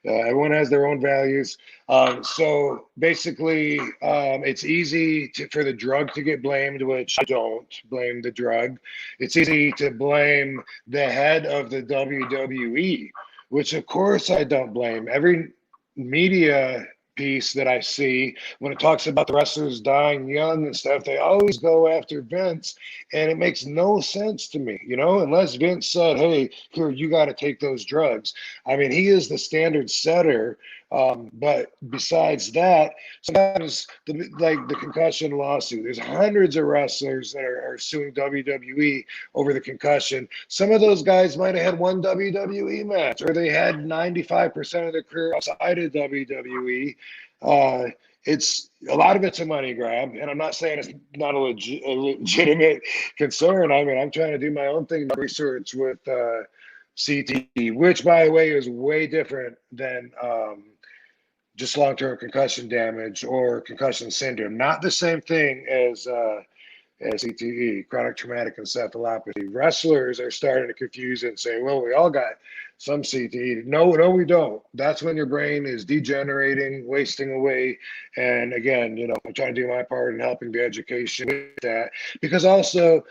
everyone has their own values. So basically, it's easy for the drug to get blamed, which I don't blame the drug. It's easy to blame the head of the WWE, which of course I don't blame. Every media piece that I see, when it talks about the wrestlers dying young and stuff, they always go after Vince, and it makes no sense to me, unless Vince said, hey, here, you got to take those drugs. I mean, he is the standard setter. But besides that, sometimes the concussion lawsuit, there's hundreds of wrestlers that are suing WWE over the concussion. Some of those guys might have had one WWE match, or they had 95% of their career outside of WWE. It's a lot of it's a money grab, and I'm not saying it's not a legitimate concern. I mean, I'm trying to do my own thing, research with CTE, which, by the way, is way different than just long-term concussion damage or concussion syndrome. Not the same thing as CTE, chronic traumatic encephalopathy. Wrestlers are starting to confuse it and say, well, we all got some CTE. No, we don't. That's when your brain is degenerating, wasting away. And again, I'm trying to do my part in helping the education with that, because also,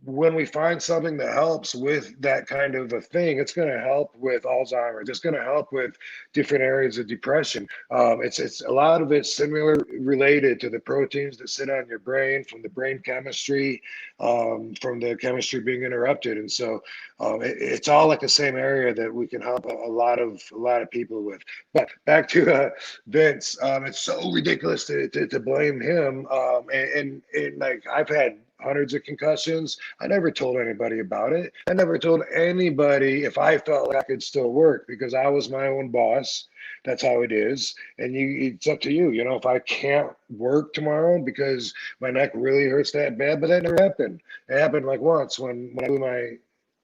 when we find something that helps with that kind of a thing, it's going to help with Alzheimer's. It's going to help with different areas of depression. It's a lot of it's similar related to the proteins that sit on your brain, from the brain chemistry, from the chemistry being interrupted, and so it's all like the same area that we can help a lot of people with. But back to Vince, it's so ridiculous to blame him, and like I've had hundreds of concussions. I never told anybody about it. I never told anybody if I felt like I could still work, because I was my own boss. That's how it is. And it's up to you. If I can't work tomorrow because my neck really hurts that bad, but that never happened. It happened like once when I blew my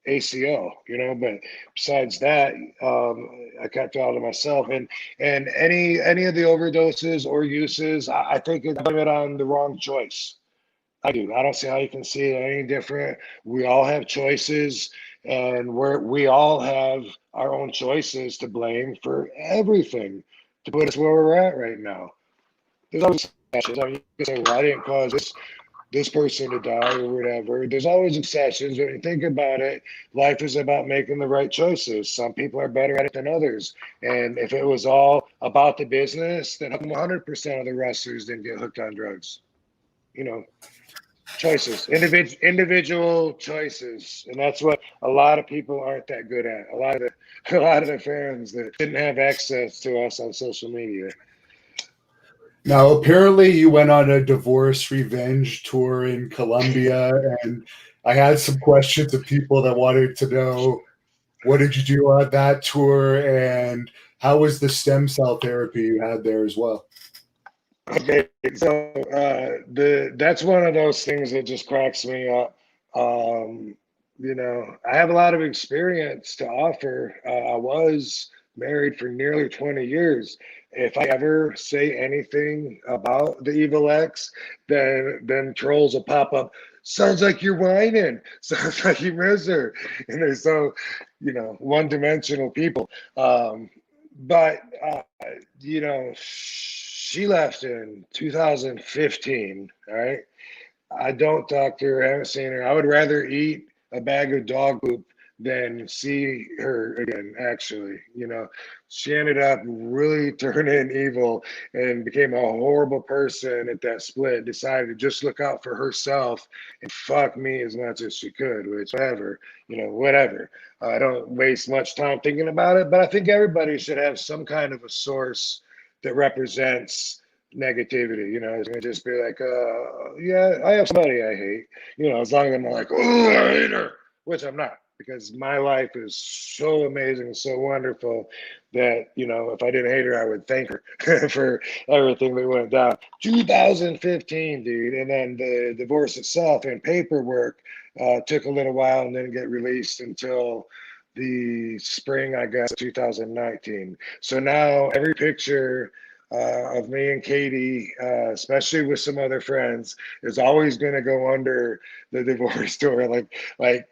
ACL, but besides that, I kept it all to myself. And any of the overdoses or uses, I think it's blame it on the wrong choice. I do. I don't see how you can see it any different. We all have choices, and we all have our own choices to blame for everything to put us where we're at right now. There's always exceptions. I mean, you can say, well, I didn't cause this person to die or whatever. There's always exceptions. When you think about it, life is about making the right choices. Some people are better at it than others. And if it was all about the business, then 100% of the wrestlers didn't get hooked on drugs. Choices, individual choices, and that's what a lot of people aren't that good at. A lot of the fans that didn't have access to us on social media. Now, apparently, you went on a divorce revenge tour in Colombia, and I had some questions of people that wanted to know what did you do on that tour, and how was the stem cell therapy you had there as well? Okay, so that's one of those things that just cracks me up. I have a lot of experience to offer. I was married for nearly 20 years. If I ever say anything about the Evil X, then trolls will pop up. Sounds like you're whining. Sounds like you miss her. And they're so, one-dimensional people. But she left in 2015. All right. I don't talk to her. I haven't seen her. I would rather eat a bag of dog poop than see her again. Actually, she ended up really turning evil and became a horrible person at that split. Decided to just look out for herself and fuck me as much as she could. Which, whatever. I don't waste much time thinking about it, but I think everybody should have some kind of a source that represents negativity. It's gonna just be like, yeah, I have somebody I hate. As long as I'm not like, oh, I hate her, which I'm not, because my life is so amazing, so wonderful that if I didn't hate her, I would thank her for everything that went down. 2015, dude, and then the divorce itself and paperwork took a little while and didn't get released until the spring, I guess, 2019. So now every picture of me and Katie, especially with some other friends, is always going to go under the divorce story. Like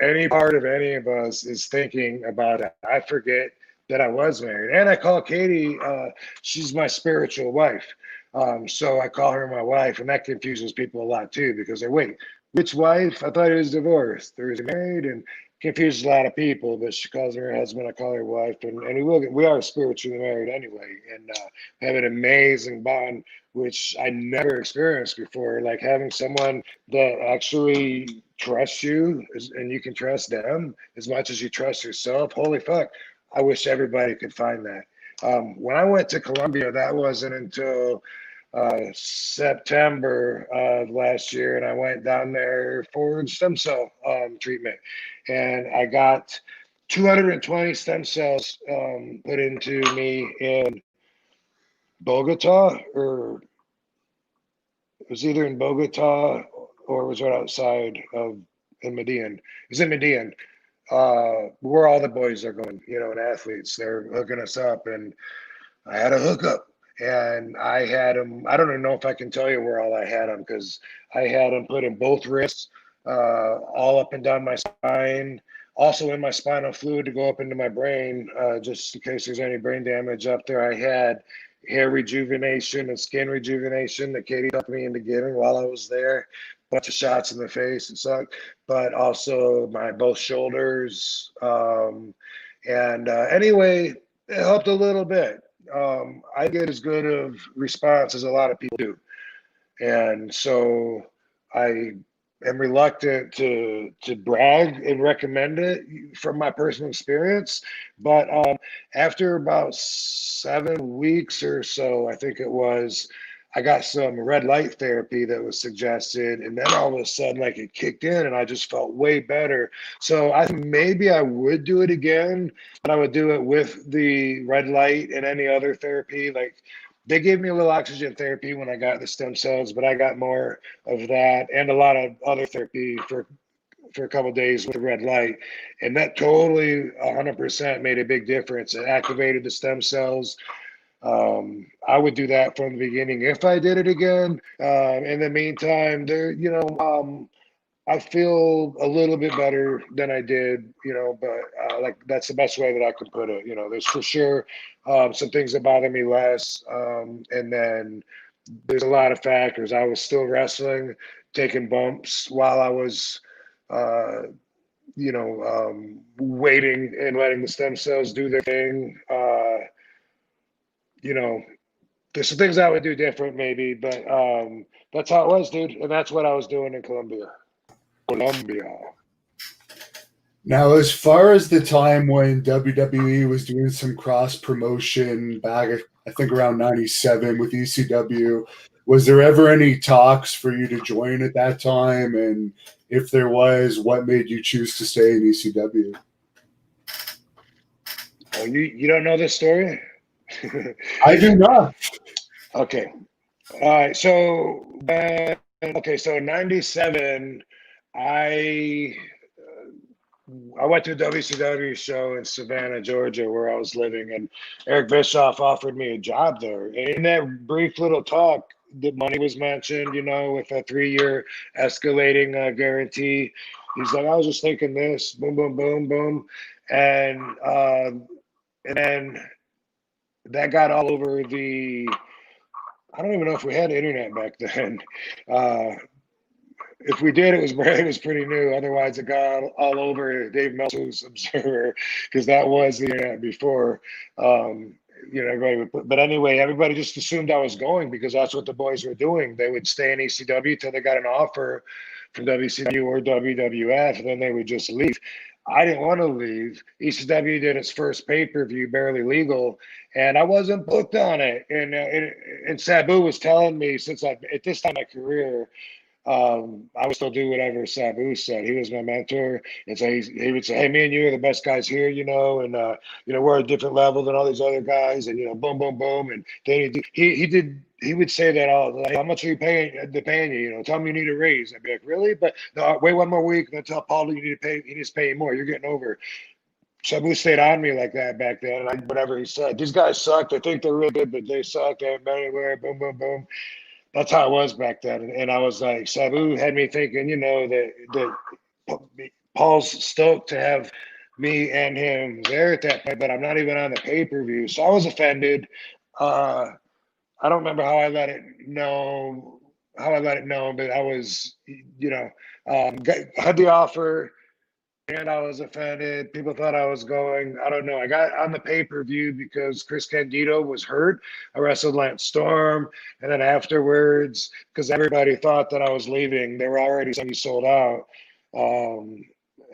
any part of any of us is thinking about it. I forget that I was married, and I call Katie. She's my spiritual wife. So I call her my wife, and that confuses people a lot too, because they wait, which wife? I thought he was divorced. Or is he married? And confuses a lot of people, but she calls her husband, I call her wife, and we are spiritually married anyway, and have an amazing bond, which I never experienced before. Like having someone that actually trusts you and you can trust them as much as you trust yourself. Holy fuck. I wish everybody could find that. When I went to Colombia, that wasn't until September of last year, and I went down there for stem cell treatment, and I got 220 stem cells put into me in Bogota, or it was either in Bogota or it was right outside of in Medellin. It was in Medellin, where all the boys are going, and athletes. They're hooking us up, and I had a hookup. And I had them, I don't even know if I can tell you where all I had them, because I had them put in both wrists, all up and down my spine, also in my spinal fluid to go up into my brain, just in case there's any brain damage up there. I had hair rejuvenation and skin rejuvenation that Katie talked me into getting while I was there. Bunch of shots in the face and such, but also my both shoulders. Anyway, it helped a little bit. I get as good of response as a lot of people do. And so I am reluctant to brag and recommend it from my personal experience. But after about 7 weeks or so, I think it was, I got some red light therapy that was suggested, and then all of a sudden, like, it kicked in, and I just felt way better. So I think maybe I would do it again, but I would do it with the red light and any other therapy. Like, they gave me a little oxygen therapy when I got the stem cells, but I got more of that and a lot of other therapy for a couple of days with the red light, and that totally 100% made a big difference. It activated the stem cells. I would do that from the beginning if I did it again. In the meantime, I feel a little bit better than I did, but like that's the best way that I can put it. There's for sure some things that bother me less, and then there's a lot of factors. I was still wrestling, taking bumps while I was, waiting and letting the stem cells do their thing. There's some things I would do different maybe, but that's how it was, dude. And that's what I was doing in Colombia. Now, as far as the time when WWE was doing some cross promotion back, I think around 97 with ECW, was there ever any talks for you to join at that time? And if there was, what made you choose to stay in ECW? Oh, you don't know this story? I do not. Okay. All right. So, so in '97, I I went to a WCW show in Savannah, Georgia, where I was living, and Eric Bischoff offered me a job there. And in that brief little talk, the money was mentioned, with a 3-year escalating guarantee. He's like, I was just thinking this, boom, boom, boom, boom, and then that got all over the. I don't even know if we had internet back then. Uh, if we did, it was pretty new. Otherwise, it got all over Dave Meltzer's Observer because that was the internet before. Everybody but anyway, everybody just assumed I was going because that's what the boys were doing. They would stay in ECW till they got an offer from WCW or WWF, and then they would just leave. I didn't want to leave. ECW did its first pay-per-view, Barely Legal, and I wasn't booked on it. And Sabu was telling me since at this time in my career, I would still do whatever Sabu said. He was my mentor, and so he would say, "Hey, me and you are the best guys here, and we're at a different level than all these other guys, and boom, boom, boom." And then he would say that all like, "How much are you paying? They're paying you? Tell me you need a raise." I'd be like, "Really?" But no, wait one more week, and then tell Paul you need to pay. He needs to pay you more. You're getting over. Sabu stayed on me like that back then, and whatever he said, these guys suck. They think they're really good, but they suck. They haven't been anywhere. Boom, boom, boom. That's how it was back then. And I was like, Sabu had me thinking, that Paul's stoked to have me and him there at that point, but I'm not even on the pay-per-view. So I was offended. I don't remember how I let it know, but I was, had the offer and I was offended. People thought I was going. I don't know. I got on the pay-per-view because Chris Candido was hurt. I wrestled Lance Storm, and then afterwards, because everybody thought that I was leaving, they were already sold out. And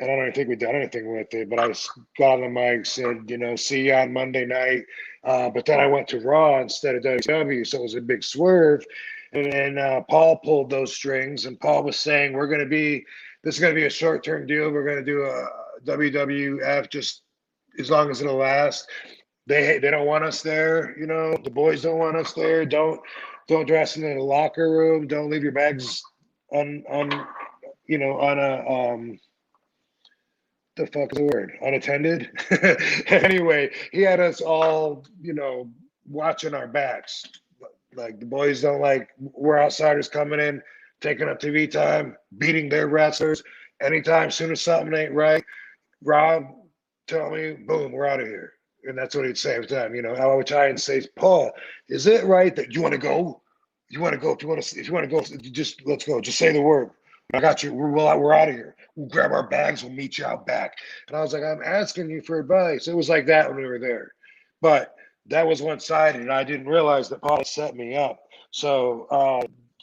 I don't think we did anything with it, but I got on the mic, said, see you on Monday night. But then I went to Raw instead of WCW, so it was a big swerve. And then Paul pulled those strings, and Paul was saying, this is going to be a short-term deal. We're going to do a WWF just as long as it'll last. They don't want us there. The boys don't want us there. Don't dress in the locker room. Don't leave your bags on the fuck is the word? Unattended. Anyway, he had us all, watching our backs. Like the boys don't like we're outsiders coming in, taking up TV time, beating their wrestlers. Anytime, soon as something ain't right, Rob, tell me, boom, we're out of here. And that's what he'd say every time. I would try and say, Paul, is it right that you want to go? You want to go? If you want to go, just let's go. Just say the word. I got you. We're out of here. We'll grab our bags. We'll meet you out back. And I was like, I'm asking you for advice. It was like that when we were there. But that was one-sided, and I didn't realize that Paul had set me up. So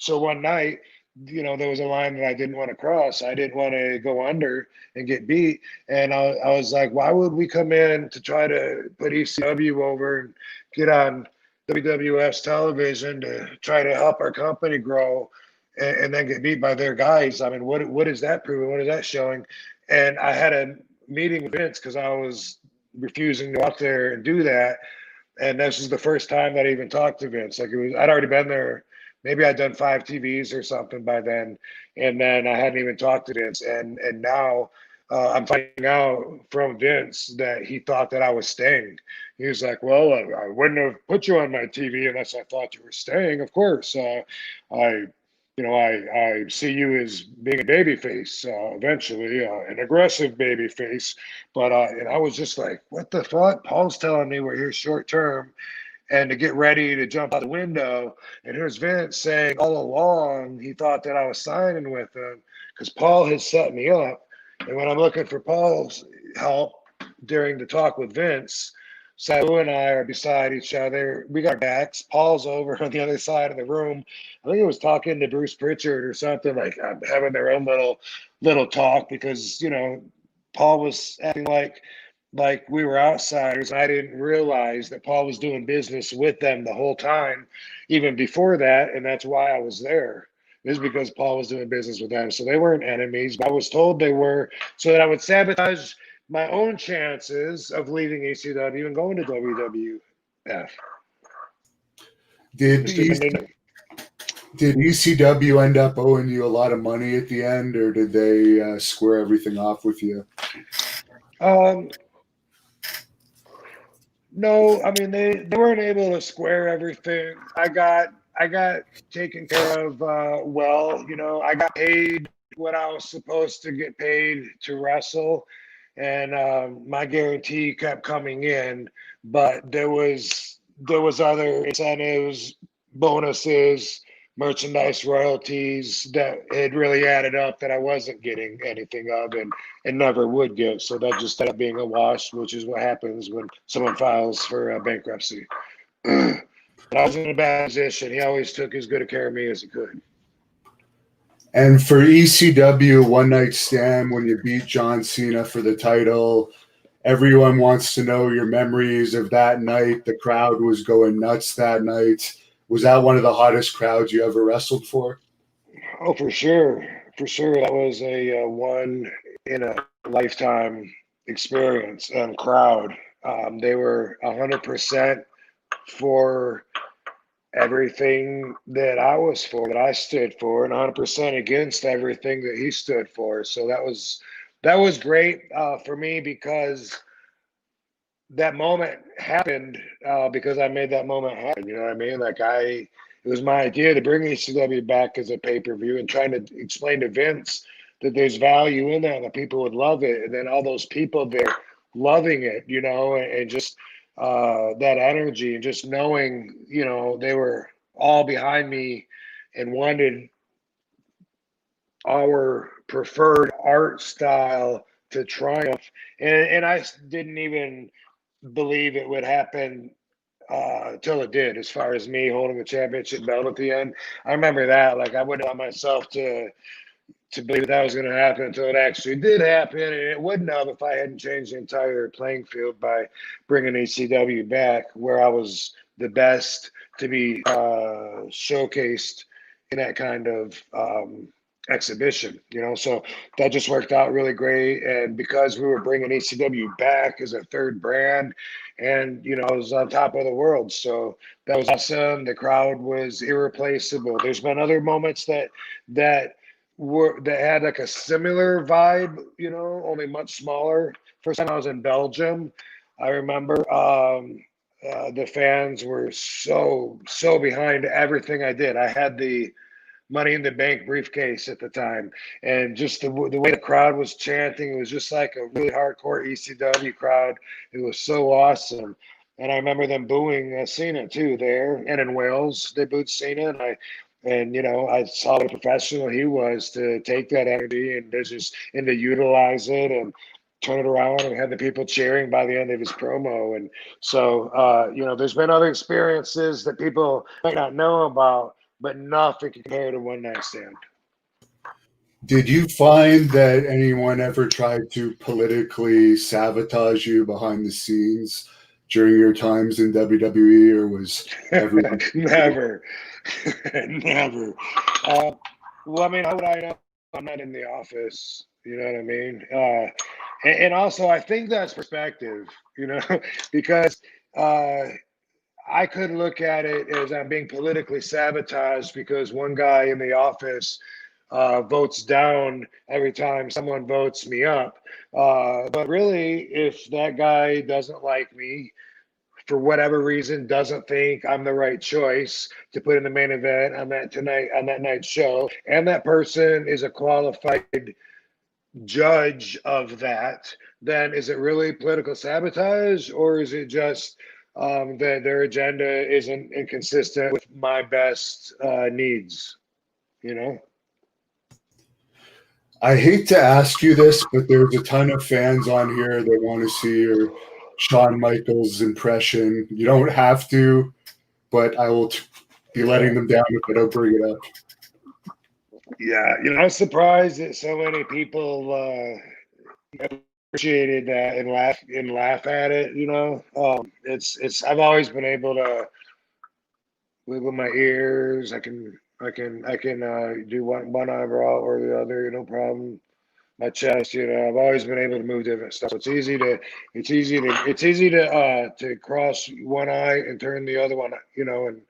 one night, there was a line that I didn't want to cross. I didn't want to go under and get beat. And I was like, why would we come in to try to put ECW over and get on WWF's television to try to help our company grow and then get beat by their guys? I mean, what is that proving? What is that showing? And I had a meeting with Vince because I was refusing to go out there and do that. And this is the first time that I even talked to Vince. Like I'd already been there. Maybe I'd done 5 TVs or something by then, and then I hadn't even talked to Vince. And now I'm finding out from Vince that he thought that I was staying. He was like, "Well, I wouldn't have put you on my TV unless I thought you were staying. Of course, I see you as being a babyface eventually, an aggressive babyface." But and I was just like, "What the fuck?" Paul's telling me we're here short term, and to get ready to jump out the window. And here's Vince saying all along he thought that I was signing with him because Paul had set me up. And when I'm looking for Paul's help during the talk with Vince, Sabu and I are beside each other. We got our backs. Paul's over on the other side of the room. I think he was talking to Bruce Pritchard or something, like having their own little talk because, Paul was acting like we were outsiders. I didn't realize that Paul was doing business with them the whole time, even before that. And that's why I was there. It was because Paul was doing business with them. So they weren't enemies, but I was told they were so that I would sabotage my own chances of leaving ECW and going to WWF. Did Just EC, didn't- did ECW end up owing you a lot of money at the end, or did they square everything off with you? Um, no, I mean they weren't able to square everything. I got taken care of well. I got paid what I was supposed to get paid to wrestle, and my guarantee kept coming in. But there was other incentives, bonuses, merchandise royalties that had really added up that I wasn't getting anything of, and never would get. So that just ended up being a wash, which is what happens when someone files for bankruptcy. But I was in a bad position. He always took as good a care of me as he could. And for ECW One Night Stand, when you beat John Cena for the title, everyone wants to know your memories of that night. The crowd was going nuts that night. Was that one of the hottest crowds you ever wrestled for? Oh, for sure. For sure. That was a one in a lifetime experience and crowd. They were 100% for everything that I was for, that I stood for, and 100% against everything that he stood for. So that was great for me because that moment happened because I made that moment happen. You know what I mean? It was my idea to bring ECW back as a pay-per-view and trying to explain to Vince that there's value in that and that people would love it. And then all those people there loving it, and just that energy and just knowing, they were all behind me and wanted our preferred art style to triumph. And I didn't even believe it would happen till it did, as far as me holding the championship belt at the end. I remember that. Like, I wouldn't allow myself to believe that was going to happen until it actually did happen. And it wouldn't have if I hadn't changed the entire playing field by bringing ECW back, where I was the best to be showcased in that kind of exhibition, so that just worked out really great. And because we were bringing ECW back as a third brand, and I was on top of the world, so that was awesome. The crowd was irreplaceable. There's been other moments that had like a similar vibe, only much smaller. First time I was in Belgium, I remember the fans were so behind everything I did. I had the Money in the Bank briefcase at the time, and just the way the crowd was chanting, it was just like a really hardcore ECW crowd. It was so awesome. And I remember them booing Cena too there, and in Wales they booed Cena, and I saw what a professional he was to take that energy and to utilize it and turn it around and have the people cheering by the end of his promo. And so, there's been other experiences that people might not know about, but nothing can compare to One Night Stand. Did you find that anyone ever tried to politically sabotage you behind the scenes during your times in WWE, or was everyone? Never, never. Well, I mean, how would I know? I'm not in the office. You know what I mean? And also, I think that's perspective. Because I could look at it as I'm being politically sabotaged because one guy in the office votes down every time someone votes me up. But really, if that guy doesn't like me, for whatever reason, doesn't think I'm the right choice to put in the main event on that night's show, and that person is a qualified judge of that, then is it really political sabotage, or is it just that their agenda isn't inconsistent with my best needs? I hate to ask you this, but there's a ton of fans on here that want to see your Shawn Michaels impression. You don't have to, but I will be letting them down if I don't bring it up. Yeah, I'm surprised that so many people appreciated that and laugh at it. It's I've always been able to wiggle my ears. I can do one eyebrow or the other, no problem. my chest. You know, I've always been able to move different stuff. It's easy to cross one eye and turn the other one. You know, and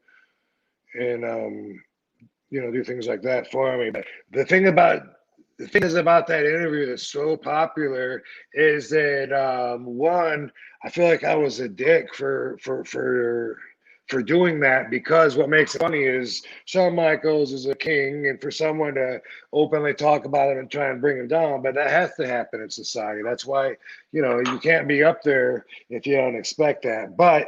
you know, do things like that for me. But the thing is about that interview that's so popular is that one, I feel like I was a dick for doing that, because what makes it funny is Shawn Michaels is a king, and for someone to openly talk about him and try and bring him down, but that has to happen in society. That's why, you know, you can't be up there if you don't expect that. But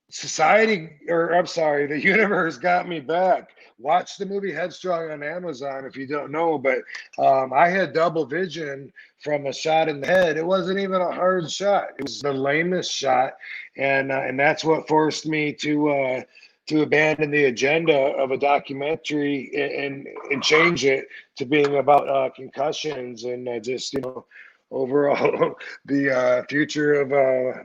society, or I'm sorry, the universe got me back. Watch the movie Headstrong on Amazon if you don't know, but I had double vision from a shot in the head. It wasn't even a hard shot. It was the lamest shot, and that's what forced me to abandon the agenda of a documentary and change it to being about concussions and just, you know, overall the future of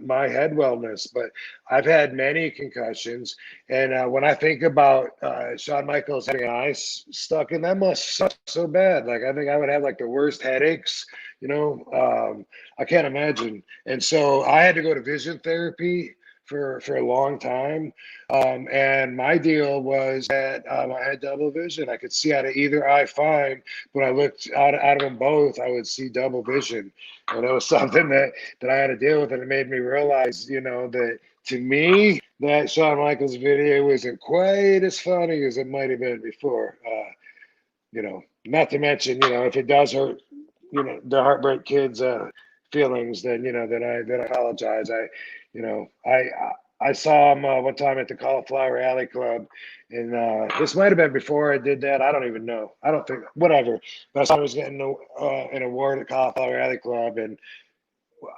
my head wellness. But I've had many concussions, and when I think about Shawn Michaels having an eye stuck in, that must suck so bad. Like, I think I would have like the worst headaches. You know, I can't imagine. And so I had to go to vision therapy for a long time. And my deal was that I had double vision. I could see out of either eye fine. When I looked out of them both, I would see double vision. And it was something that I had to deal with. And it made me realize, you know, that to me, that Shawn Michaels video wasn't quite as funny as it might have been before. You know, not to mention, you know, if it does hurt, you know, the Heartbreak Kids feelings, then, you know, then I apologize. You know, I saw him one time at the Cauliflower Alley Club, and this might have been before I did that. I don't even know. I don't think, whatever. But I saw he was getting an award at Cauliflower Alley Club, and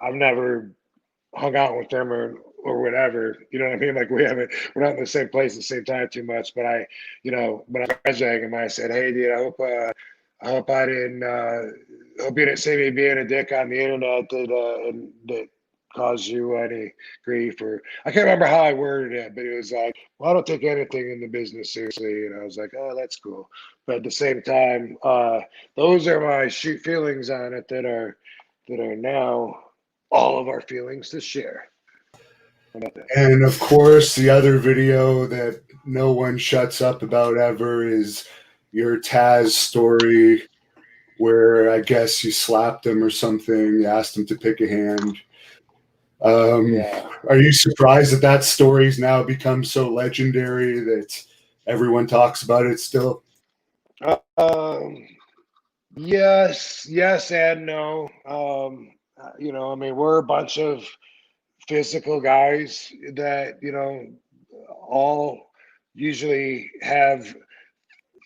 I've never hung out with them or whatever. You know what I mean? Like, we're not in the same place at the same time too much. But you know, when I was him, I said, "Hey, dude, I hope I didn't, hope you didn't see me being a dick on the internet that caused you any grief." Or I can't remember how I worded it, but it was like, "Well, I don't take anything in the business seriously." And I was like, "Oh, that's cool." But at the same time, those are my feelings on it that are now all of our feelings to share. How about that? And of course, the other video that no one shuts up about ever is your Taz story, where I guess you slapped him or something, you asked him to pick a hand. Yeah. Are you surprised that that story's now become so legendary that everyone talks about it still? Um, yes, and no. You know, I mean, we're a bunch of physical guys that, you know, all usually have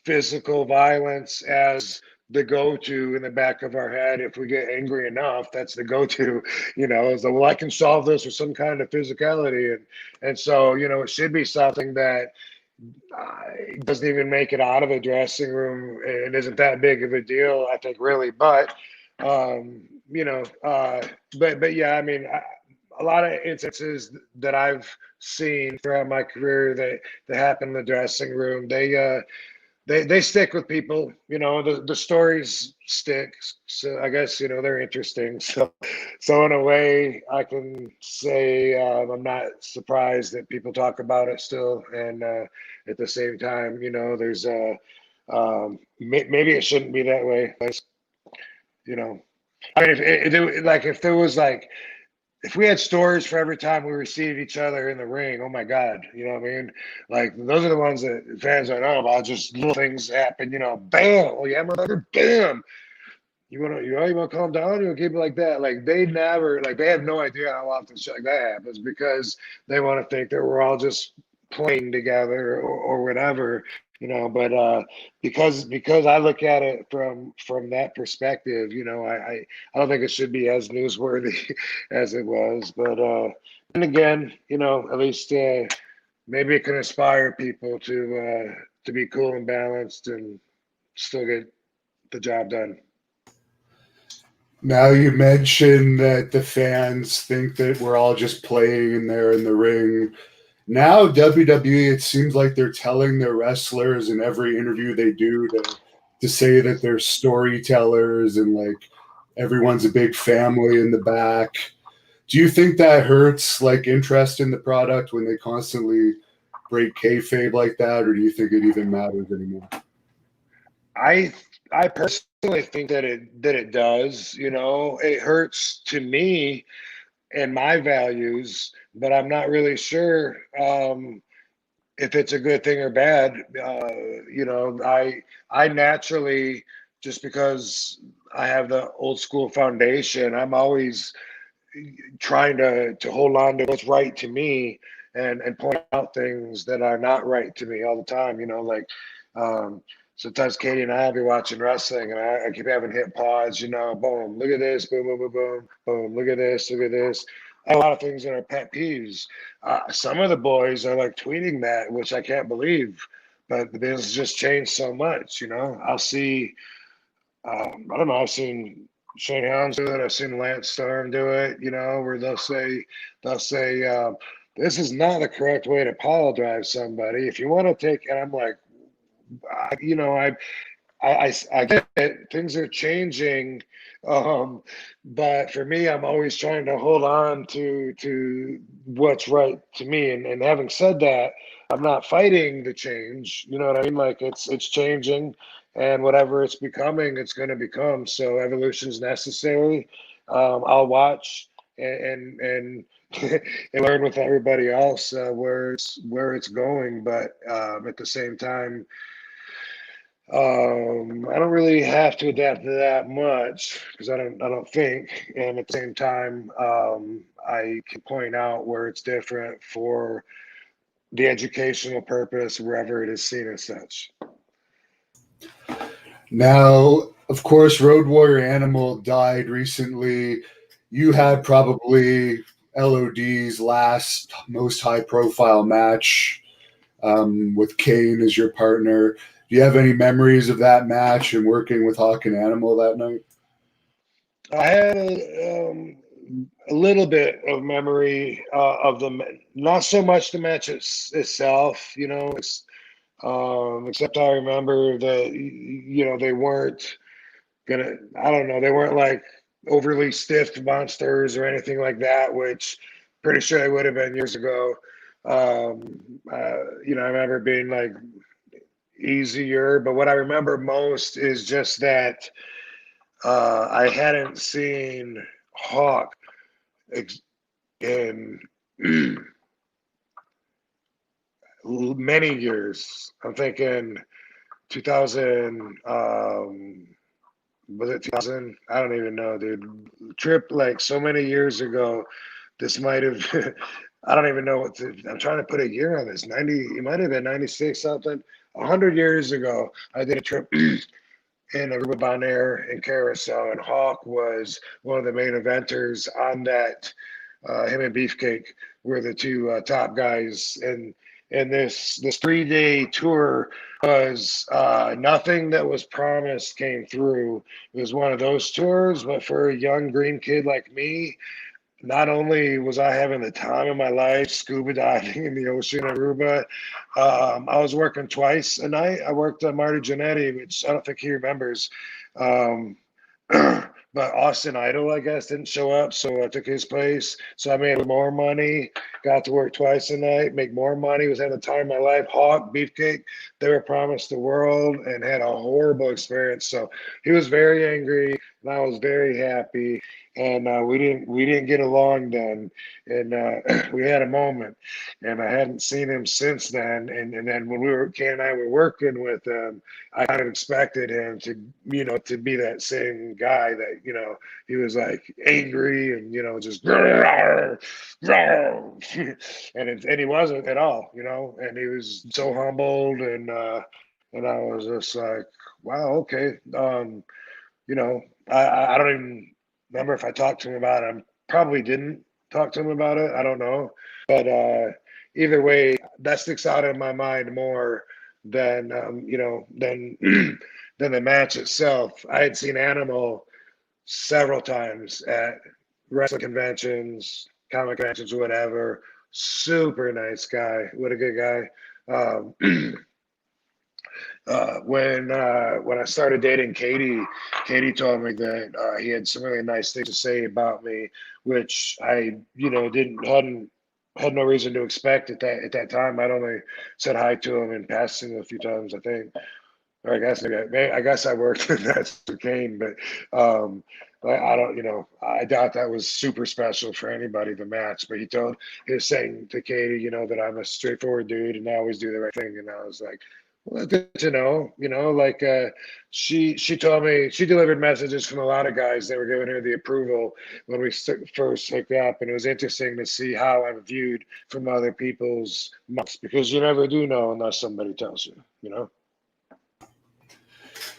physical violence as the go-to in the back of our head. If we get angry enough, that's the go-to. You know, is that, well, I can solve this with some kind of physicality, and so, you know, it should be something that doesn't even make it out of a dressing room and isn't that big of a deal, I think, really. But you know, but yeah, I mean, a lot of instances that I've seen throughout my career that happen in the dressing room, they stick with people. You know, the stories stick. So I guess, you know, they're interesting. So in a way, I can say I'm not surprised that people talk about it still. And at the same time, you know, there's maybe it shouldn't be that way. But, you know, I mean, if there was like, if we had stories for every time we received each other in the ring, oh my God, you know what I mean? Like, those are the ones that fans don't know about. Just little things happen, you know, bam, oh yeah, motherfucker, bam. You want to calm down? You want to keep it like that? Like, they never, like, they have no idea how often shit like that happens, because they want to think that we're all just playing together or whatever, you know. But because I look at it from that perspective, you know, I don't think it should be as newsworthy as it was. But and again, you know, at least maybe it can inspire people to be cool and balanced and still get the job done. Now you mentioned that the fans think that we're all just playing in there in the ring. Now WWE, it seems like they're telling their wrestlers in every interview they do to to say that they're storytellers and like everyone's a big family in the back. Do you think that hurts like interest in the product when they constantly break kayfabe like that, or do you think it even matters anymore? I I personally think that it does. You know, it hurts to me and my values, but I'm not really sure if it's a good thing or bad. You know, I naturally, just because I have the old school foundation, I'm always trying to hold on to what's right to me and point out things that are not right to me all the time. You know, like sometimes Katie and I'll be watching wrestling and I keep having hit pause. You know, boom, look at this, boom, boom, boom, boom, boom, look at this, look at this. A lot of things that are pet peeves. Some of the boys are like tweeting that, which I can't believe. But the business just changed so much. You know, I'll see. I don't know. I've seen Shane Helms do it. I've seen Lance Storm do it. You know, where they'll say, this is not the correct way to pile drive somebody. If you want to take, and I'm like, you know, I get it. Things are changing, but for me, I'm always trying to hold on to what's right to me. And having said that, I'm not fighting the change. You know what I mean? Like it's changing, and whatever it's becoming, it's going to become. So evolution is necessary. I'll watch and and learn with everybody else where it's going, but at the same time. I don't really have to adapt to that much because I don't think, and at the same time, I can point out where it's different for the educational purpose wherever it is seen as such. Now, of course, Road Warrior Animal died recently. You had probably LOD's last most high profile match with Kane as your partner. Do you have any memories of that match and working with Hawk and Animal that night? I had a little bit of memory of not so much the match itself, you know, except I remember that you know they weren't gonna. I don't know. They weren't like overly stiff monsters or anything like that, which pretty sure they would have been years ago. You know, I remember being like easier, but what I remember most is just that I hadn't seen Hawk in many years. I'm thinking 2000. Was it 2000? I don't even know, dude. Trip like so many years ago. This might have. I don't even know I'm trying to put a year on this. 90. It might have been 96 something. 100 years ago, I did a trip in Aruba, Bonaire, and Carousel, and Hawk was one of the main eventers on that. Him and Beefcake were the two top guys, and this 3 day tour was nothing that was promised came through. It was one of those tours, but for a young green kid like me, not only was I having the time of my life scuba diving in the ocean in Aruba, I was working twice a night. I worked on Marty Jannetty, which I don't think he remembers. Um, but Austin Idol, I guess, didn't show up, so I took his place. So I made more money, got to work twice a night, make more money, was having the time of my life. Hawk, Beefcake, they were promised the world and had a horrible experience. So he was very angry, and I was very happy. And we didn't get along then, and we had a moment, and I hadn't seen him since then. And then when Ken and I were working with him, I kind of expected him to, you know, to be that same guy that, you know, he was like angry and, you know, just rawr, rawr. And he wasn't at all, you know, and he was so humbled and I was just like, wow, okay. You know, I don't even remember if I talked to him about it. I probably didn't talk to him about it. I don't know. But either way, that sticks out in my mind more than you know than than the match itself. I had seen Animal several times at wrestling conventions, comic conventions, whatever. Super nice guy. What a good guy. When I started dating Katie, Katie told me that he had some really nice things to say about me, which I, didn't hadn't had no reason to expect at that time. I'd only said hi to him in passing a few times, I think. Or I guess I worked with that cocaine, but I don't, I doubt that was super special for anybody to match. But he was saying to Katie, that I'm a straightforward dude and I always do the right thing. And I was like, well, that's good to know, like she told me she delivered messages from a lot of guys that were giving her the approval when we first hooked up. And it was interesting to see how I'm viewed from other people's mouths because you never do know unless somebody tells you.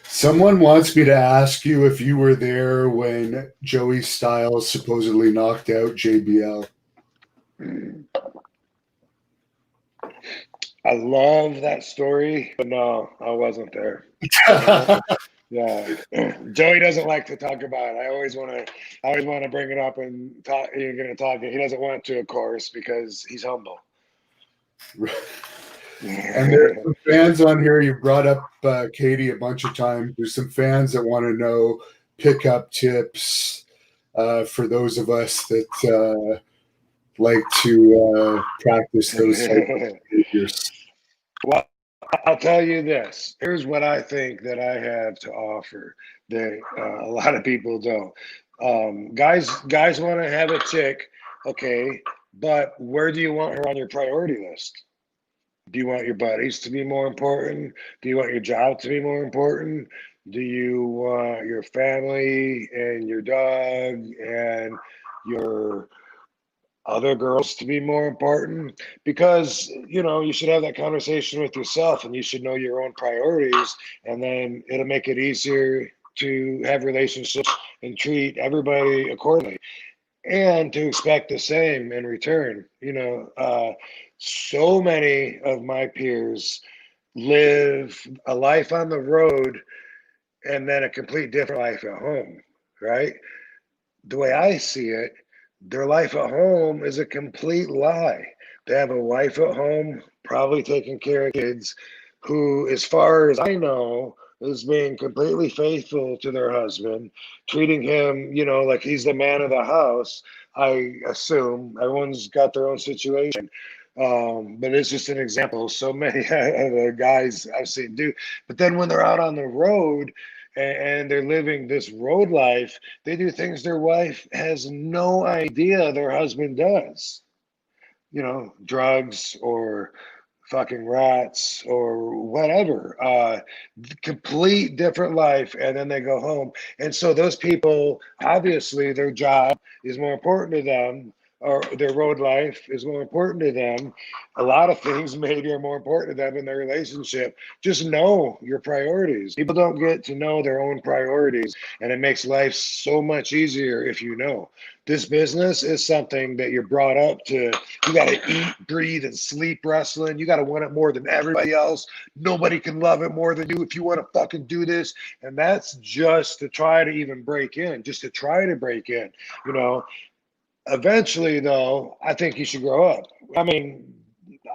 Someone wants me to ask you if you were there when Joey Styles supposedly knocked out JBL. I love that story, but no, I wasn't there. Yeah, Joey doesn't like to talk about it. I always want to bring it up and talk. You're going to talk. He doesn't want to, of course, because he's humble. And there's some fans on here. You brought up Katie a bunch of times. There's some fans that want to know pickup tips for those of us that like to practice those type of behaviors. Well, I'll tell you this. Here's what I think that I have to offer that a lot of people don't. Guys want to have a chick, okay, but where do you want her on your priority list? Do you want your buddies to be more important? Do you want your job to be more important? Do you want your family and your dog and your other girls to be more important? Because, you should have that conversation with yourself and you should know your own priorities, and then it'll make it easier to have relationships and treat everybody accordingly and to expect the same in return. So many of my peers live a life on the road and then a complete different life at home, right? The way I see it, their life at home is a complete lie. They have a wife at home, probably taking care of kids, who, as far as I know, is being completely faithful to their husband, treating him, like he's the man of the house. I assume everyone's got their own situation. But it's just an example. So many of the guys I've seen do. But then when they're out on the road and they're living this road life, they do things their wife has no idea their husband does. Drugs or fucking rats or whatever. Complete different life, and then they go home. And so those people, obviously, their job is more important to them, or their road life is more important to them. A lot of things maybe are more important to them in their relationship. Just know your priorities. People don't get to know their own priorities, and it makes life so much easier if you know. This business is something that you're brought up to. You got to eat, breathe, and sleep wrestling. You got to want it more than everybody else. Nobody can love it more than you if you want to fucking do this. And that's just to try to even break in, just to try to break in. Eventually, though, I think you should grow up. I mean,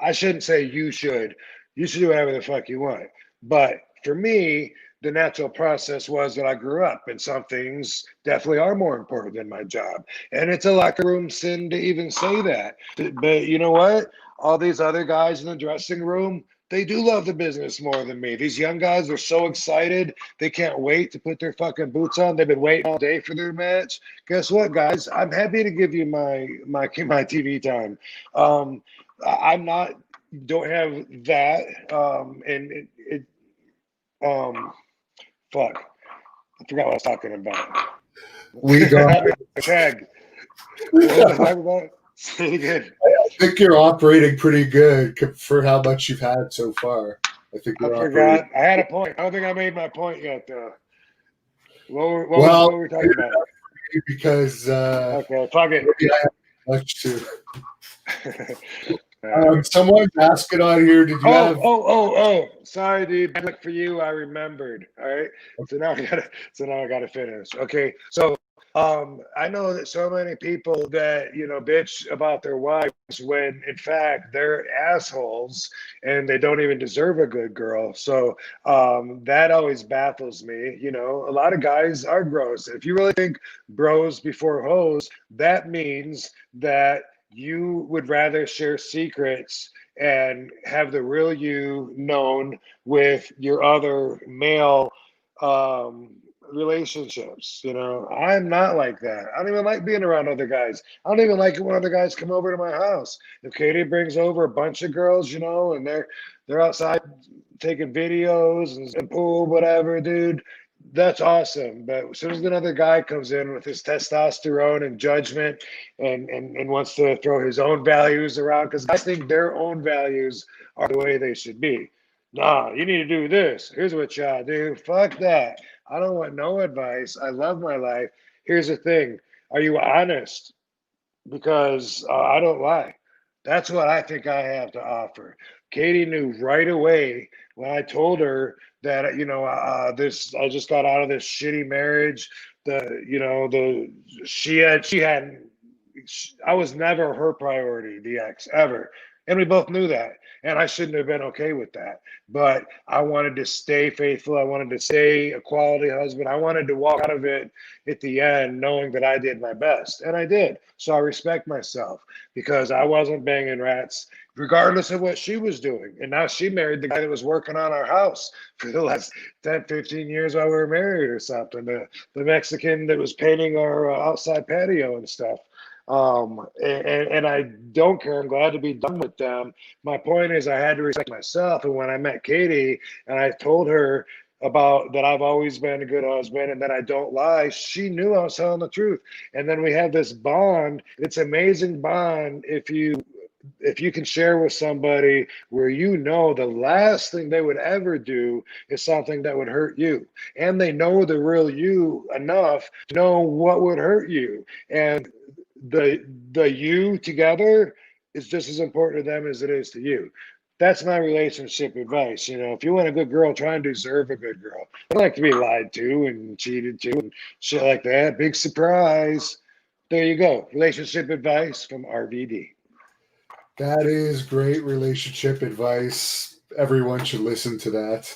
I shouldn't say you should. You should do whatever the fuck you want. But for me, the natural process was that I grew up, and some things definitely are more important than my job. And it's a locker room sin to even say that. But you know what? All these other guys in the dressing room, they do love the business more than me. These young guys are so excited. They can't wait to put their fucking boots on. They've been waiting all day for their match. Guess what, guys? I'm happy to give you my TV time. I'm not, don't have that. Fuck. I forgot what I was talking about. We got tag. What was I talking about? Say it again. I think you're operating pretty good for how much you've had so far. I think you're forgot. I had a point. I don't think I made my point yet, though. What were we talking about? Because okay, fuck it. I have much too. Someone's asking on here. Did you have? Oh! Sorry, dude. Bad luck for you. I remembered. All right. So now I gotta finish. Okay. So I know that so many people that, bitch about their wives when in fact they're assholes and they don't even deserve a good girl. So that always baffles me. A lot of guys are gross. If you really think bros before hoes, that means that you would rather share secrets and have the real you known with your other male um, relationships. I'm not like that. I don't even like being around other guys. I don't even like it when other guys come over to my house. If Katie brings over a bunch of girls, and they're outside taking videos and pool, whatever, dude, that's awesome. But as soon as another guy comes in with his testosterone and judgment and wants to throw his own values around, because I think their own values are the way they should be. Nah, you need to do this. Here's what y'all do. Fuck that. I don't want no advice. I love my life. Here's the thing. Are you honest? Because I don't lie. That's what I think I have to offer. Katie knew right away when I told her that this I just got out of this shitty marriage. I was never her priority, the ex, ever. And we both knew that. And I shouldn't have been okay with that. But I wanted to stay faithful. I wanted to stay a quality husband. I wanted to walk out of it at the end knowing that I did my best. And I did. So I respect myself because I wasn't banging rats, regardless of what she was doing. And now she married the guy that was working on our house for the last 10, 15 years while we were married or something. The Mexican that was painting our outside patio and stuff. And I don't care. I'm glad to be done with them. My point is, I had to respect myself. And when I met Katie and I told her about that I've always been a good husband and that I don't lie, she knew I was telling the truth. And then we have this bond. It's amazing bond if you can share with somebody where the last thing they would ever do is something that would hurt you. And they know the real you enough to know what would hurt you. And the you together is just as important to them as it is to you. That's my relationship advice. If you want a good girl, try and deserve a good girl. I don't like to be lied to and cheated to and shit like that. Big surprise. There you go. Relationship advice from RVD. That is great relationship advice. Everyone should listen to that.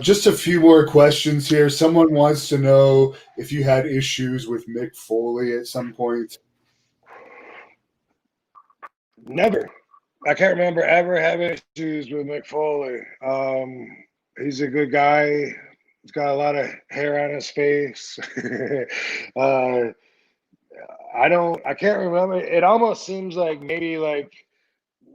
Just a few more questions here. Someone wants to know if you had issues with Mick Foley at some point. Never. I can't remember ever having issues with Mick Foley. He's a good guy. He's got a lot of hair on his face. I can't remember. It almost seems like maybe like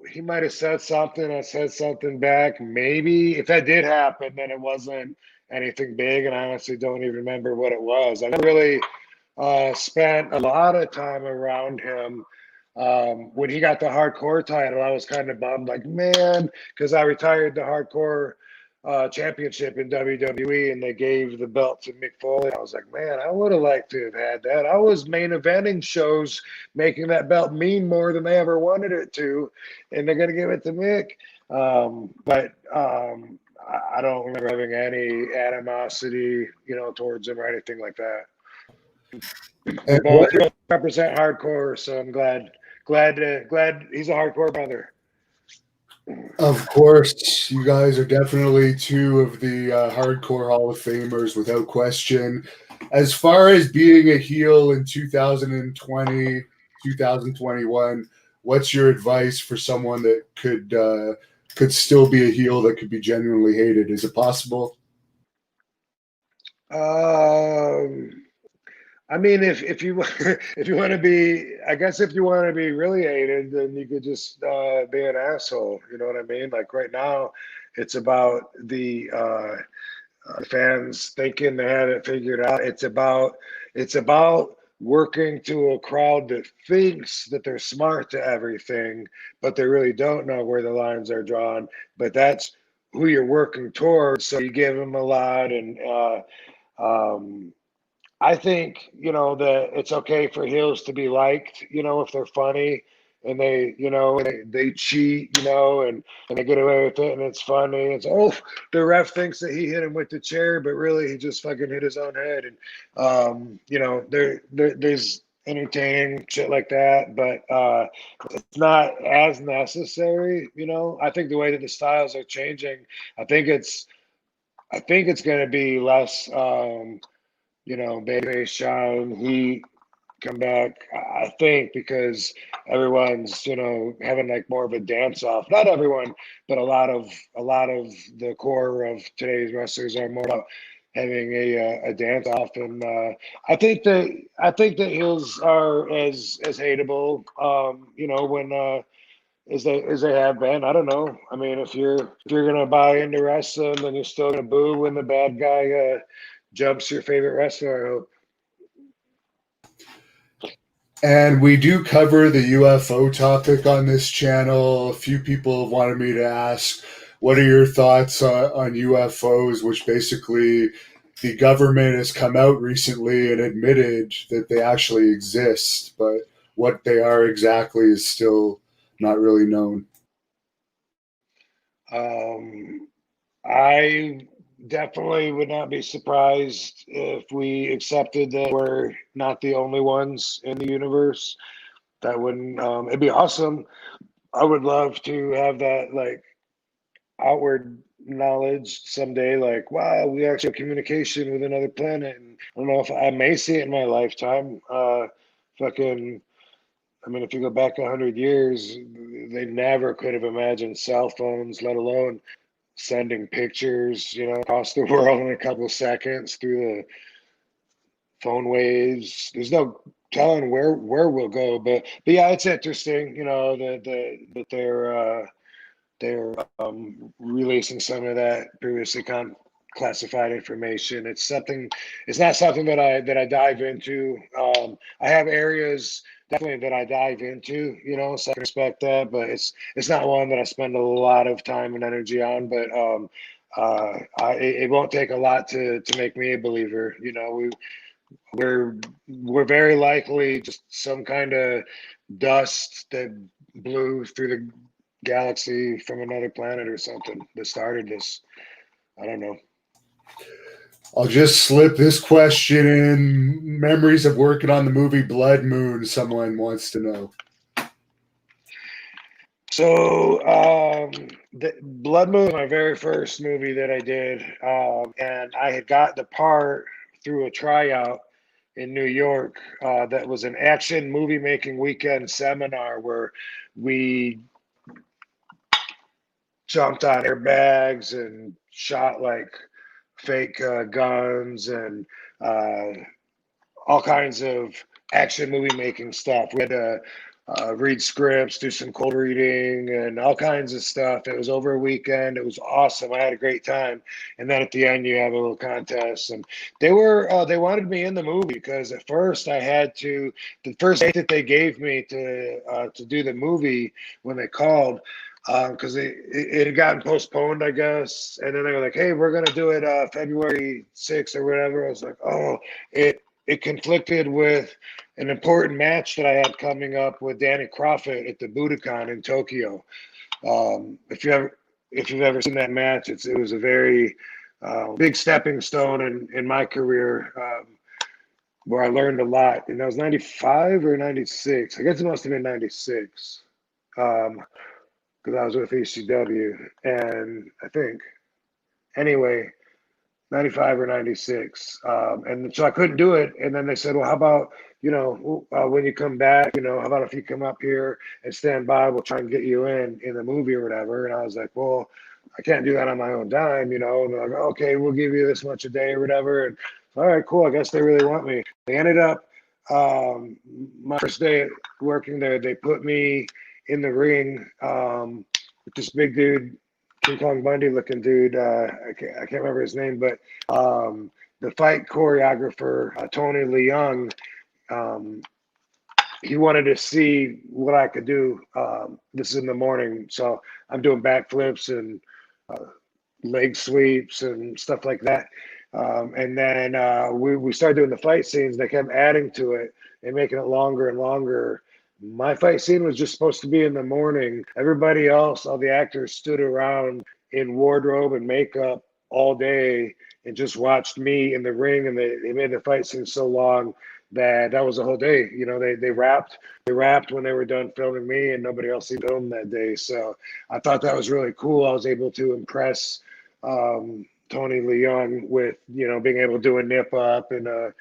he might have said something. I said something back. Maybe if that did happen, then it wasn't anything big. And I honestly don't even remember what it was. I never really spent a lot of time around him. When he got the hardcore title, I was kind of bummed, like, man, because I retired the hardcore championship in WWE and they gave the belt to Mick Foley. I was like, man, I would have liked to have had that. I was main eventing shows making that belt mean more than they ever wanted it to, and they're going to give it to Mick. But I don't remember having any animosity, towards him or anything like that. And Both represent hardcore, so I'm glad he's a hardcore brother. of course, you guys are definitely two of the hardcore Hall of Famers without question. As far as being a heel in 2020, 2021, what's your advice for someone that could still be a heel that could be genuinely hated? Is it possible? I mean, if you if you want to be, I guess if you want to be really hated, then you could just be an asshole. You know what I mean? Like right now, it's about the fans thinking they had it figured out. It's about working to a crowd that thinks that they're smart to everything, but they really don't know where the lines are drawn. But that's who you're working towards. So you give them a lot and. Um, I think, that it's okay for heels to be liked, if they're funny and they, they cheat, and they get away with it, and it's funny. It's, oh, the ref thinks that he hit him with the chair, but really he just fucking hit his own head. And there's entertaining shit like that, but it's not as necessary. I think the way that the styles are changing, I think it's going to be less, babyface shine, heat, come back. I think because everyone's, having like more of a dance off. Not everyone, but a lot of the core of today's wrestlers are more about having a dance off. And I think that heels are as hateable, when as they have been. I don't know. I mean, if you're gonna buy into wrestling, then you're still gonna boo when the bad guy jumps your favorite wrestler, I hope. And we do cover the UFO topic on this channel. A few people have wanted me to ask, what are your thoughts on UFOs, which basically the government has come out recently and admitted that they actually exist, but what they are exactly is still not really known. I definitely would not be surprised if we accepted that we're not the only ones in the universe. That wouldn't, it'd be awesome. I would love to have that, like, outward knowledge someday, like, wow, we actually have communication with another planet. And I don't know if I may see it in my lifetime. Fucking, I mean, if you go back 100 years, they never could have imagined cell phones, let alone sending pictures, across the world in a couple of seconds through the phone waves. There's no telling where we'll go, but yeah, it's interesting, that they're releasing some of that previously classified information. It's not something that I dive into. I have areas definitely that I dive into, so I can respect that, but it's not one that I spend a lot of time and energy on. But it won't take a lot to make me a believer. We're very likely just some kind of dust that blew through the galaxy from another planet or something that started this. I don't know. I'll just slip this question in. Memories of working on the movie Blood Moon, someone wants to know. So, the Blood Moon was my very first movie that I did, and I had got the part through a tryout in New York. That was an action movie making weekend seminar where we jumped on airbags and shot like fake guns and all kinds of action movie making stuff. We had to read scripts, do some cold reading, and all kinds of stuff. It was over a weekend. It was awesome. I had a great time. And then at the end, you have a little contest. And they wanted me in the movie because at first the first date that they gave me to do the movie when they called, because it had gotten postponed, I guess. And then they were like, hey, we're going to do it February 6th or whatever. I was like, oh, it conflicted with an important match that I had coming up with Danny Crawford at the Budokan in Tokyo. If you've ever seen that match, it was a very big stepping stone in my career, where I learned a lot. And that was 95 or 96. I guess it must have been 96. Because I was with ECW, and I think, anyway, 95 or 96. And so I couldn't do it. And then they said, well, how about, when you come back, how about if you come up here and stand by, we'll try and get you in the movie or whatever. And I was like, well, I can't do that on my own dime, and they're like, okay, we'll give you this much a day or whatever. And all right, cool. I guess they really want me. They ended up, my first day working there, they put me in the ring with this big dude, King Kong Bundy looking dude. I can't remember his name, but the fight choreographer, Tony Leung, he wanted to see what I could do. This is in the morning, so I'm doing backflips and leg sweeps and stuff like that. And then we started doing the fight scenes. They kept adding to it and making it longer and longer. My fight scene was just supposed to be in the morning. Everybody else, all the actors stood around in wardrobe and makeup all day and just watched me in the ring. And they made the fight scene so long that was a whole day. You know, they wrapped when they were done filming me, and nobody else filmed that day. So I thought that was really cool. I was able to impress Tony Leung with, you know, being able to do a nip up and a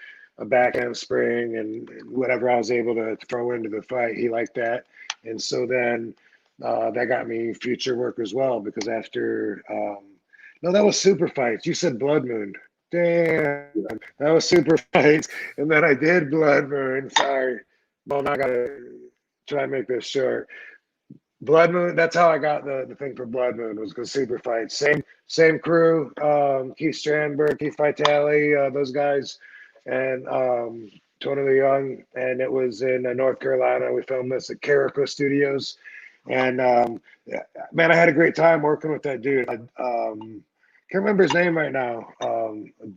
backhand spring and whatever I was able to throw into the fight. He liked that. And so then that got me future work as well, because after, no, that was Super Fights. You said Blood Moon. Damn, that was Super Fights. And then I did Blood Moon. Sorry. Well, now I got to try and make this short. Blood Moon, that's how I got the thing for Blood Moon, was because Super Fights. Same crew, Keith Strandberg, Keith Vitale, those guys, and Tony Leung, and it was in North Carolina. We filmed this at Carico Studios, and man, I had a great time working with that dude. I can't remember his name right now.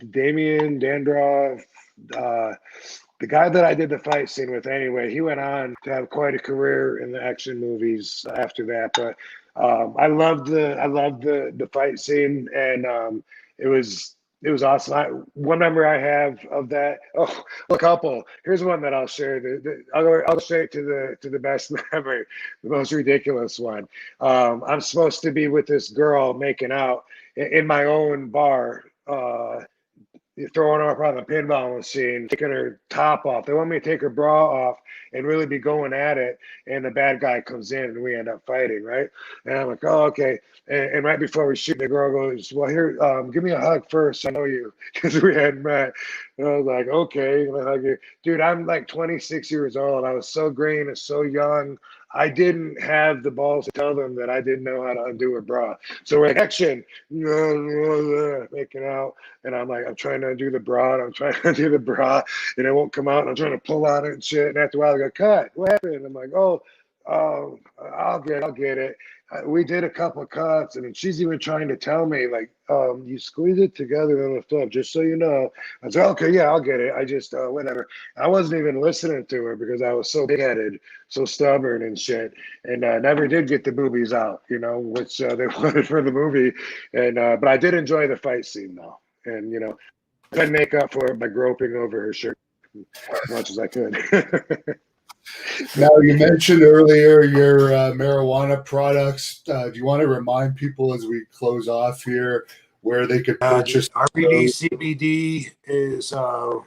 Damien Dandroff, the guy that I did the fight scene with. Anyway, he went on to have quite a career in the action movies after that. But I loved the fight scene, and it was awesome. One memory I have of that, a couple. Here's one that I'll share. I'll straight to the best memory, the most ridiculous one. I'm supposed to be with this girl making out in my own bar, throwing her up on the pinball machine, taking her top off. They want me to take her bra off and really be going at it. And the bad guy comes in and we end up fighting, right? And I'm like, oh, okay. And right before we shoot, the girl goes, well, here, give me a hug first. I know you, because we hadn't met. And I was like, okay, I'm gonna hug you. Dude, I'm like 26 years old. I was so green and so young. I didn't have the balls to tell them that I didn't know how to undo a bra. So we're like, action, making out. And I'm like, I'm trying to undo the bra, and I'm trying to undo the bra, and it won't come out. And I'm trying to pull on it and shit. And after a while, I go, cut. What happened? I'm like, oh, I'll get it. We did a couple of cuts, and she's even trying to tell me, like, you squeeze it together and lift up, just so you know. I said, okay, yeah, I'll get it. I just, whatever. I wasn't even listening to her because I was so big-headed, so stubborn and shit, and never did get the boobies out, you know, which they wanted for the movie. And but I did enjoy the fight scene, though. And, you know, I tried to make up for it by groping over her shirt as much as I could. Now, you mentioned earlier your marijuana products. Do you want to remind people as we close off here where they could purchase? RVD CBD is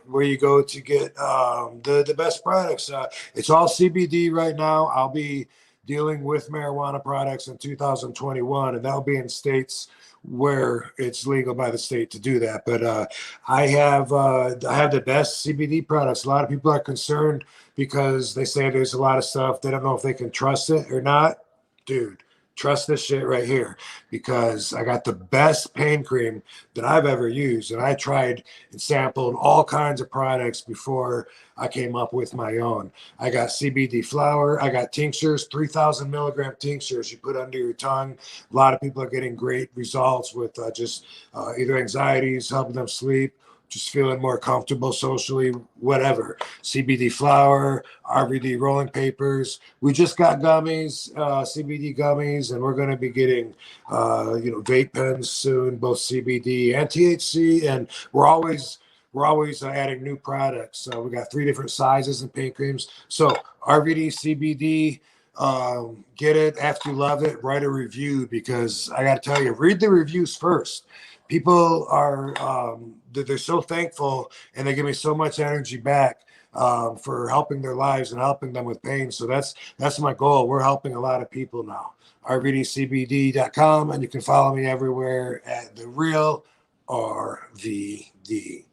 where you go to get the best products. It's all CBD right now. I'll be dealing with marijuana products in 2021, and that'll be in states where it's legal by the state to do that. But I have the best CBD products. A lot of people are concerned because they say there's a lot of stuff. They don't know if they can trust it or not. Dude, trust this shit right here, because I got the best pain cream that I've ever used. And I tried and sampled all kinds of products before I came up with my own. I got CBD flower. I got tinctures, 3,000 milligram tinctures you put under your tongue. A lot of people are getting great results with just either anxieties, helping them sleep, just feeling more comfortable socially, whatever. CBD flower, RVD rolling papers. We just got gummies, CBD gummies, and we're going to be getting, vape pens soon, both CBD and THC. And we're always adding new products. We got 3 different sizes and pain creams. So RVD CBD, get it after you love it. Write a review, because I got to tell you, read the reviews first. People are they're so thankful, and they give me so much energy back for helping their lives and helping them with pain. So that's my goal. We're helping a lot of people now. RVDCBD.com, and you can follow me everywhere at The Real RVD.